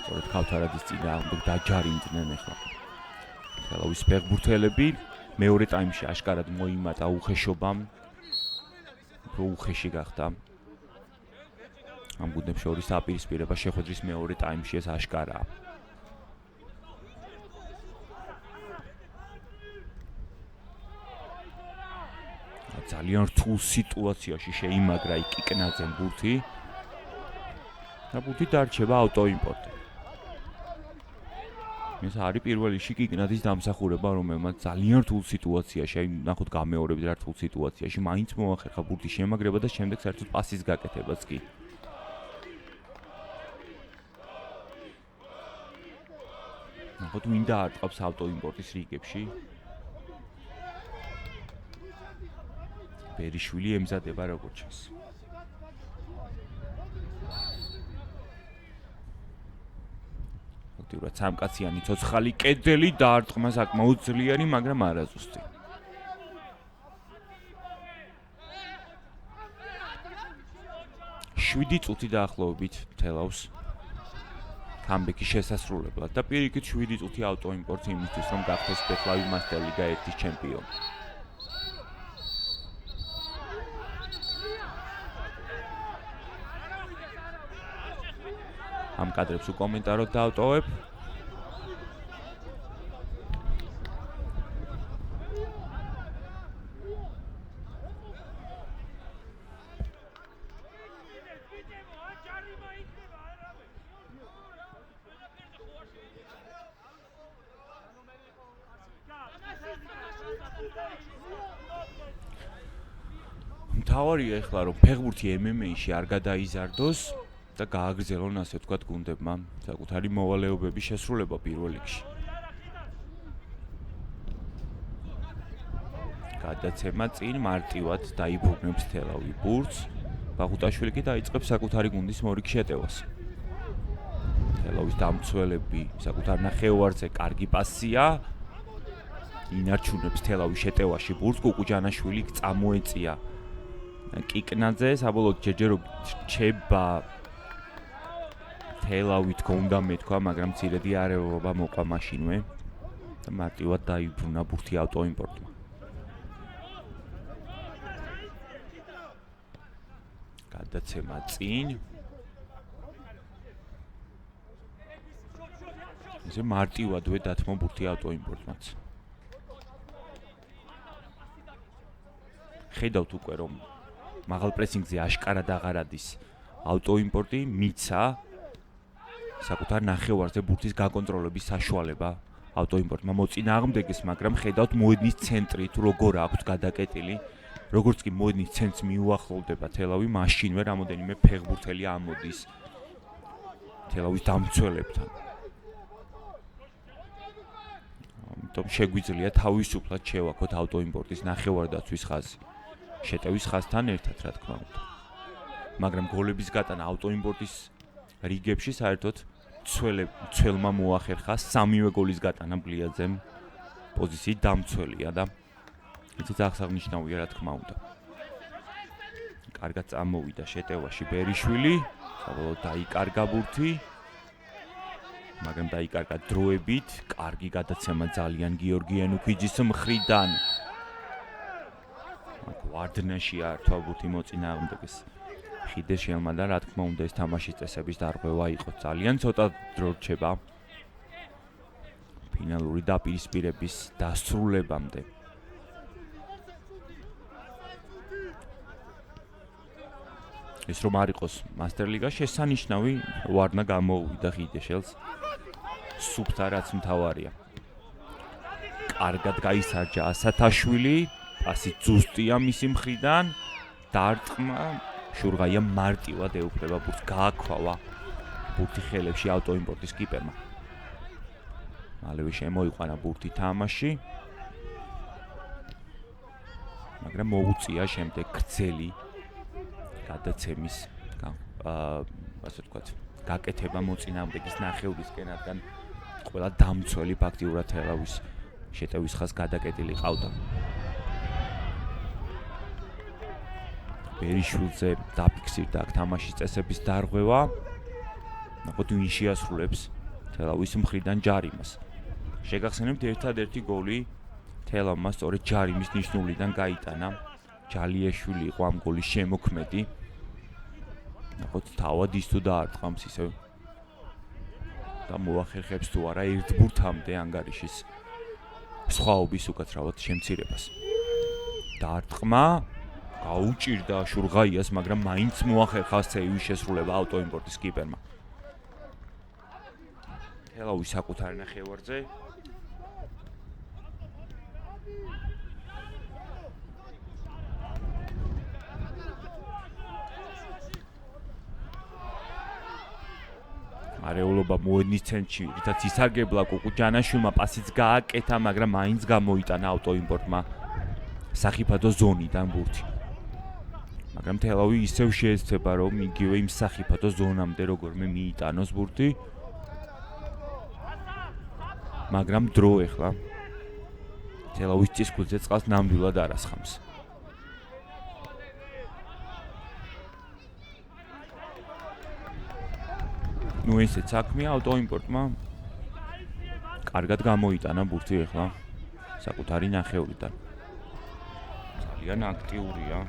სწორედ ქავთარაძის წინააღმდეგ დაჯარიმდნენ ახლა. თელავის ფეხბურთელები მეორე ტაიმში აშკარად მოიმატა უხეშობამ. უფრო უხეში გახდა. ამ გუნდებს შორის აპირისპირება შეხვედრის მეორე ტაიმში ეს აშკარაა. ძალიან რთულ სიტუაციაში შეიმაგრა იკიკნაძემ ბურთი და ბურთი დარჩება ავტოიმპორტი. ეს არის პირველი კიკნაძის დამსახურება, რომელმაც ძალიან რთულ სიტუაციაში, აი ნახოთ გამეორებით რა რთულ სიტუაციაში, მაინც მოახერხა ბურთის შემაგრება და შემდეგ საერთოდ პასის გაკეთებაც კი. ნახოთ ვინ დაარტყავს ავტოიმპორტის რიგებში. ბერიშვილი ემზადება როგორც ჩანს. ფაქტიურად სამკაციანი ცოცხალი კედელი დაარტყმა საკმაოდ ძლიერი, მაგრამ არაზუსტი. შვიდი წუთი დაახლოებით თელავს კამბექის შესასრულებლად და პირიქით 7 წუთი ავტოიმპორტი იმისთვის, რომ გახდეს ბეთლავი მასტერლიგა 1-ის ჩემპიონი. ამ კადრებს უკომენტაროთ დავტოვებ. მთავარია ეხლა რომ ფეხბურთი MMA-ში არ გადაიზარდოს და გააგრძელონ ასე ვთქვათ გუნდებმა საკუთარი მოვალეობების შესრულება პირველ რიგში. გადაცემა წინ მარტივად დაიბრუნებს თელავი ბურთს, ბაღუტაშვილი კი დაიწყებს საკუთარი გუნდის მორიგ შეტევას. თელავის დამცველები საკუთარ ნახევარზე კარგი პასია, ინარჩუნებს თელავის შეტევაში ბურთს, კუკუჯანაშვილი წამოეწია კიკნაძე, საბოლოოდ ჯერჯერობით რჩება თელავით გონდა მეთქვა, მაგრამ მცირედი არეულობა მოყვა მაშინვე და მარტივად დაიბრუნა ბურთი ავტოიმპორტმა. გადაცემა წინ. ესე მარტივადვე დათმო ბურთი ავტოიმპორტმაც. ხედავთ უკვე რომ მაღალ პრესინგზე აშკარად აღარ ადის ავტოიმპორტი, მიცა საკუთარ ნახევარზე ბურთის გაკონტროლების საშუალება ავტოიმპორტმა მოწინააღმდეგეს, მაგრამ ხედავთ მოედნის ცენტრი თუ როგორ აქვს გადაკეტილი, როგორც კი მოედნის ცენტრს მიუახლოვდება თელავი, მაშინვე რამოდენიმე ფეხბურთელი ამოდის თელავის დამცველებთან. ამიტომ შეგვიძლია თავისუფლად შევაქოთ ავტოიმპორტის ნახევარდაცვის ხაზი. შეტევის ხაზთან ერთად, რა თქმა უნდა. მაგრამ გოლების გატანა ავტოიმპორტის რიგებში საერთოდ ცველმა მოახერხა სამივე გოლის გატანა ბლიაძემ პოზიციით დამცველია და ისიც აღსანიშნავია, რა თქმა უნდა. კარგად წამოვიდა შეტევაში ბერიშვილი, საბოლოოდ დაიკარგა ბურთი, მაგრამ დაიკარგა დროებით, კარგი გადაცემა ძალიან გიორგი ენუქიძის მხრიდან. ვარდნაში ართვა ბურთი მოწინააღმდეგეს ხიდეშელმა და რა თქმა უნდა ეს თამაშის წესების დარღვევა იყო. ძალიან ცოტა დრო რჩება ფინალური დაპირისპირების დასრულებამდე. ეს რომ არ იყოს მასტერლიგა შესანიშნავი ვარდნა გამოუვიდა ხიდეშელს სუფთა, რაც მთავარია. კარგად გაისარჯა ასათაშვილი, პასი ზუსტია მისი მხრიდან, დარტყმა შურღაია მარტივად ეუფლება ბურთს, გააქვალა ბურთი ხელებში ავტოიმპორტის კიპერმა. მალევე შემოიყვანა ბურთი თამაში, მაგრამ მოუწია შემდეგ გრძელი გადაცემის ასე ვთქვათ გაკეთება მოწინააღმდეგის ნახევრისკენ, რადგან ყველა დამცველი ფაქტიურად თელავის შეტევის ხაზს გადაკეტილი ყავდა. ბერიშვილზე დაფიქსირდა აქ თამაშის წესების დარღვევა. ნახოთ ვინ შეასრულებს თელავის მხრიდან ჯარიმას. შეგახსენებთ ერთადერთი გოლი თელავმა სწორედ ჯარიმის ნიშნულიდან გაიტანა. ჯალიაშვილი იყო ამ გოლის შემოქმედი. ნახოთ თავად ის თუ დაარტყამს ისევ და მოახერხებს თუ არა ერთბურთამდე ანგარიშის სხვაობის უკაცრავად შემცირებას. დაარტყმა გაუჭირდა შურღაიას, მაგრამ მაინც მოახერხა სეივის შესრულება ავტოიმპორტის კიპერმა. თელავის საკუთარ ნახევარზე არეულობა მოედნის ცენტრში, რითაც ისარგებლა კუკუჯანაშვილმა პასიც გააკეთა, მაგრამ მაინც გამოიტანა ავტოიმპორტმა სახიფათო ზონიდან ბურთი. მაგრამ თელავი ისევ შეეცდება, რომ იგივე იმ სახიფათო ზონამდე როგორმე მიიტანოს ბურთი. მაგრამ დრო ეხლა თელავის წისქვილზე წყალს ნამდვილად არ ასხამს. ნუ ესეც საქმეა ავტოიმპორტმა კარგად გამოიტანა ბურთი ეხლა საკუთარი ნახევრიდან. ძალიან აქტიურია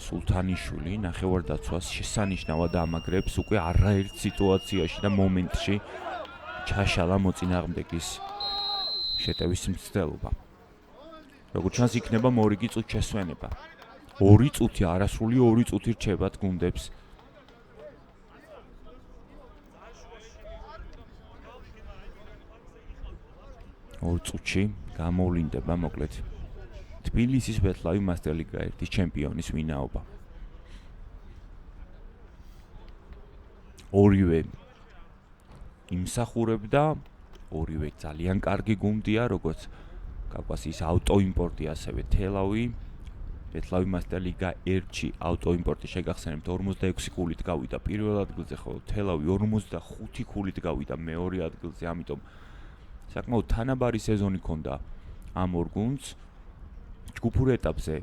სულთანიშვილი, ნახევარდაცვას შესანიშნავად ამაგრებს უკვე არაერთ სიტუაციაში და მომენტში ჩაშალა მოწინააღმდეგის შეტევის მცდელობა. როგორც ჩანს, იქნება მორიგი წუთი შესვენება. 2 წუთი, არასრული 2 წუთი რჩებათ გუნდებს. 2 წუთში გამოვლინდება მოკლედ თბილისის ბეთლავი მასტერლიგა 1-ის ჩემპიონის ვინაობა. ორივე იმსახურებდა, ორივე ძალიან კარგი გუნდია, როგორც კავკასიის ავტოიმპორტი, ასევე თელავი. ბეთლავი მასტერლიგა 1-ში ავტოიმპორტი შეგახსენებთ 46 ქულით გავიდა პირველ ადგილზე, ხოლო თელავი 45 ქულით გავიდა მეორე ადგილზე, ამიტომ საკმაოდ თანაბარი სეზონი ჰქონდა ამ ორ გუნდს. ჯგუფურ ეტაპზე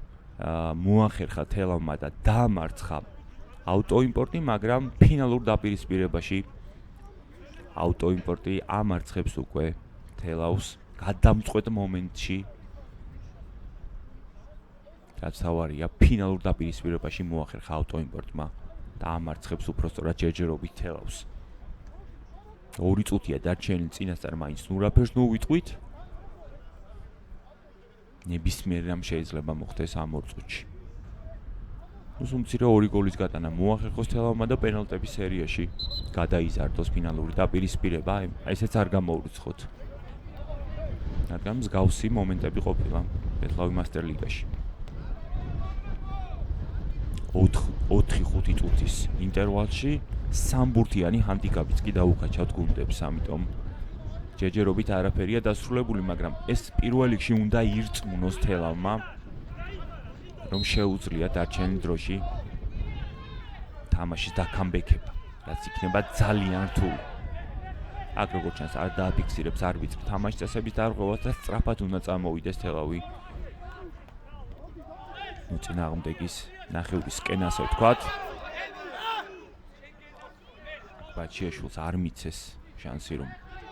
მოახერხა თელავმა და დაამარცხა ავტოიმპორტი, მაგრამ ფინალურ დაპირისპირებაში ავტოიმპორტი ამარცხებს უკვე თელავს გადამწყვეტ მომენტში. რაც თავარია, ფინალურ დაპირისპირებაში მოახერხა ავტოიმპორტმა და ამარცხებს უბრალოდ ჯერჯერობით თელავს. 2 წუთია დარჩენილი წინასწარ, მაინც ნურაფერს ნუვიტყვით. ნებისმიერ რამ შეიძლება მოხდეს ამ 2 წუთში. უმცირე 2 გოლის გატანა მოახერხოს თელავმა და პენალტების სერიაში გადაიზარდოს ფინალური დაპირისპირება. ესეც არ გამოურიცხოთ. რადგან მსგავსი მომენტები ყოფილა ბეთლავი მასტერლიგაში. 4-5 წუთის ინტერვალში სამბურთიანი ჰანდიკაპიც კი დაუკაჩავთ გუნდებს, ამიტომ ჯერჯერობით არაფერია დასრულებული, მაგრამ ეს პირველ რიგში უნდა ირწმუნოს თელავმა, რომ შეუძლია დარჩენილ დროში თამაშის დაკამბექება, რაც იქნება ძალიან რთული. აქ როგორც ჩანს, არ დააფიქსირებს არბიტრი თამაშის წესების დარღვევას და სწრაფად უნდა წამოვიდეს თელავი მოწინააღმდეგის ნახევრისკენ, ასე ვთქვათ. ბაჩიაშვილს არ მიცეს შანსი, რომ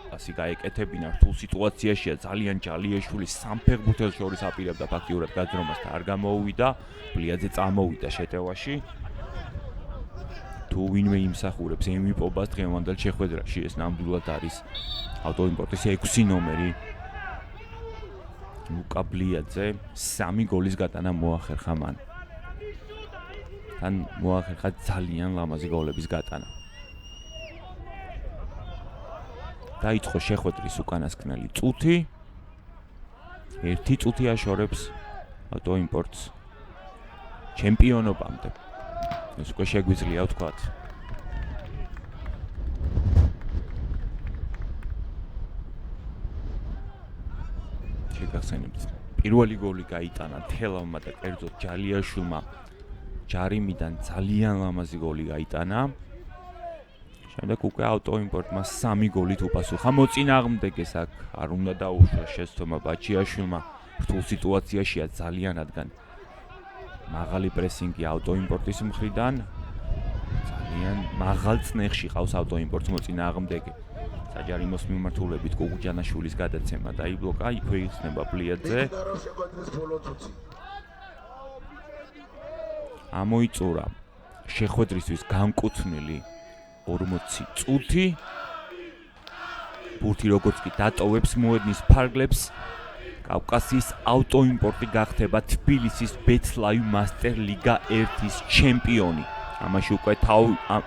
ასე გაეკეთებინა. რთულ სიტუაციაშია ძალიან ჯალიაშვილი, სამ ფეხბურთელს შორის აპირებდა ფაქტიურად გაძრომას და არ გამოუვიდა. ბლიაძე წამოვიდა შეტევაში. თუ ვინმე იმსახურებს MVP-ობას დღევანდელ შეხვედრაში, ეს ნამდვილად არის ავტოიმპორტის 6 ნომერი ლუკა ბლიაძე. 3 გოლის გატანა მოახერხა მან. თან მოახერხა ძალიან ლამაზი გოლების გატანა. დაიწყო შეხვედრის უკანასკნელი წუთი. 1 წუთი აშორებს ავტოიმპორტს ჩემპიონობამდე. ეს უკვე შეგვიძლია ვთქვათ. შეგახსენებთ, პირველი გოლი გაიტანა თელავმა და კერძოდ ჯალიაშვილმა ჯარიმიდან ძალიან ლამაზი გოლი გაიტანა. შემდეგ უკვე ავტოიმპორტმა 3 გოლით უპასუხა მოწინააღმდეგეს. აქ არ უნდა დაუშვა შეცდომა ბაჩიაშვილმა რთულ სიტუაციაშია ძალიან, რადგან მაღალი პრესინგი ავტოიმპორტის მხრიდან, ძალიან მაღალ წნეხში ყავს ავტოიმპორტს მოწინააღმდეგე. საჯარიმოს მიმართულებით გუგუჯანაშვილის გადაცემა დაიბლოკა, იქვე იხსნება პლიაძე. ამოიწურა შეხვედრისთვის განკუთვნილი 40 წუთი. ბურთი როგორც კი დატოვებს მოედნის ფარგლებს, კავკასიის ავტოიმპორტი გახდება თბილისის ბეთლაივ მასტერ ლიგა 1-ის ჩემპიონი. ამაში უკვე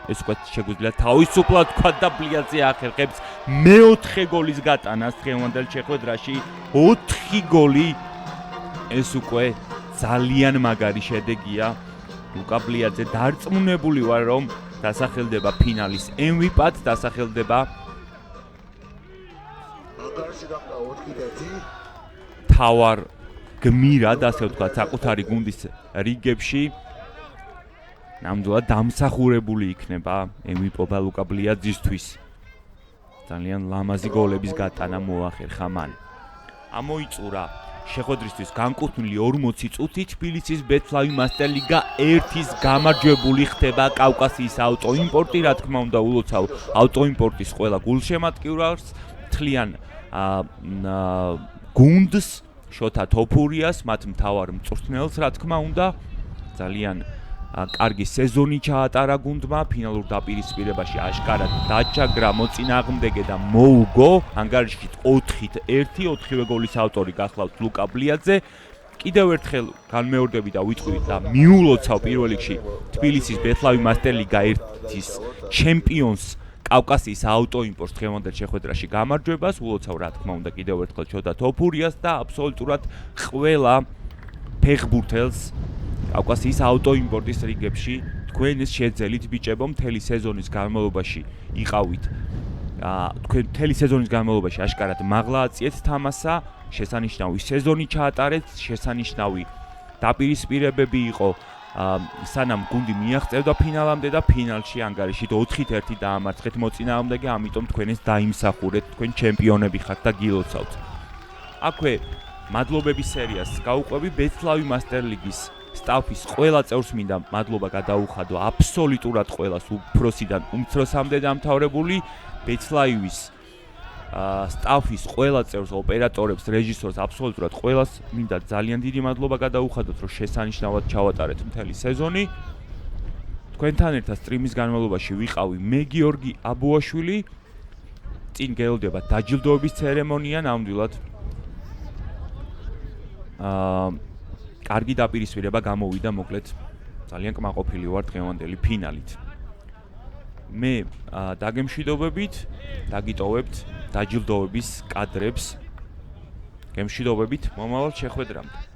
ეს უკვე შეგვიძლია თავისუფლად თქვა და პლიაძე ახერხებს მეოთხე გოლის გატანას დღევანდელ შეხვედრაში. 4 გოლი, ეს უკვე ძალიან მაგარი შედეგია. ლუკა პლიაძე დარწმუნებული ვარ, რომ დასახელდება ფინალის MVP-ად, დასახელდება თავარ გმირად, ასე ვთქვათ, საკუთარი გუნდის რიგებში. ნამდვილად დამსახურებული იქნება MVP-ობა ლუკა პლიაძისთვის. ძალიან ლამაზი გოლების გატანა მოახერხა მან. ამოიწურა შეხვედრისთვის განკუთვნილი 40 წუთი. თბილისის ბეთლაივ მასტერ ლიგა 1-ის გამარჯვებული ხდება კავკასიის ავტოიმპორტი. რა თქმა უნდა, ულოცავ ავტოიმპორტის ყველა გულშემატკივრს, თლიან გუნდს, შოთა თოფურიას, მათ მთავარ მწვრთნელს, რა თქმა უნდა, ძალიან კარგი სეზონი ჩაატარა გუნდმა, ფინალურ დაპირისპირებაში აშკარად დაჩაგრა მოწინააღმდეგე და მოუგო. ანგარიშით 4-1, 4-ვე გოლის ავტორი გახლავთ ლუკა პლიაძე. კიდევ ერთხელ განმეორდები და ვიტყვით და მიულოცავ პირველ რიგში თბილისის ბეთლაივ მასტერ ლიგა 1-ის ჩემპიონს კავკასიის ავტოიმპორტს დღევანდელ შეხვედრაში გამარჯვებას. ულოცავ რა თქმა უნდა კიდევ ერთხელ შოთა თოფურიას და აბსოლუტურად ყველა ფეხბურთელს კავკასიის ავტოიმპორტის რიგებში. თქვენ ეს შეძელით ბიჭებო, მთელი სეზონის განმავლობაში იყავით. თქვენ მთელი სეზონის განმავლობაში აშკარად მაღლა აწიეთ თამასა, შესანიშნავი სეზონი ჩაატარეთ, შესანიშნავი დაპირისპირებები იყო, სანამ გუნდი მიაღწევდა ფინალამდე და ფინალში ანგარიშით 4-1 დაამარცხეთ მოწინააღმდეგე, ამიტომ თქვენ ეს დაიმსახურეთ, თქვენ ჩემპიონები ხართ და გილოცავთ. აქვე მადლობების სერიას გაუყვები ბეთლაივ მასტერ ლიგის სტაფის ყველა წევრს მინდა მადლობა გადაუხადო აბსოლუტურად ყველას, უფროსიდან უმცროსამდე დამთავრებული ბეთლაივის სტაფის ყველა წევრს, ოპერატორებს, რეჟისორს, აბსოლუტურად ყველას მინდა ძალიან დიდი მადლობა გადაუხადოთ, რომ შესანიშნავად ჩავატარეთ მთელი სეზონი. თქვენთან ერთად სტრიმის განმავლობაში ვიყავი მე გიორგი აბუაშვილი. წინ გელოდება დაჯილდოების ცერემონია, ნამდვილად კარგი დაპირისპირება გამოვიდა, მოკლედ ძალიან კმაყოფილი ვარ დღევანდელი ფინალით. მე დაგემშვიდობებით, დაგიტოვებთ დაჯილდოების კადრებს. გემშვიდობებით მომავალ შეხვედრამდე.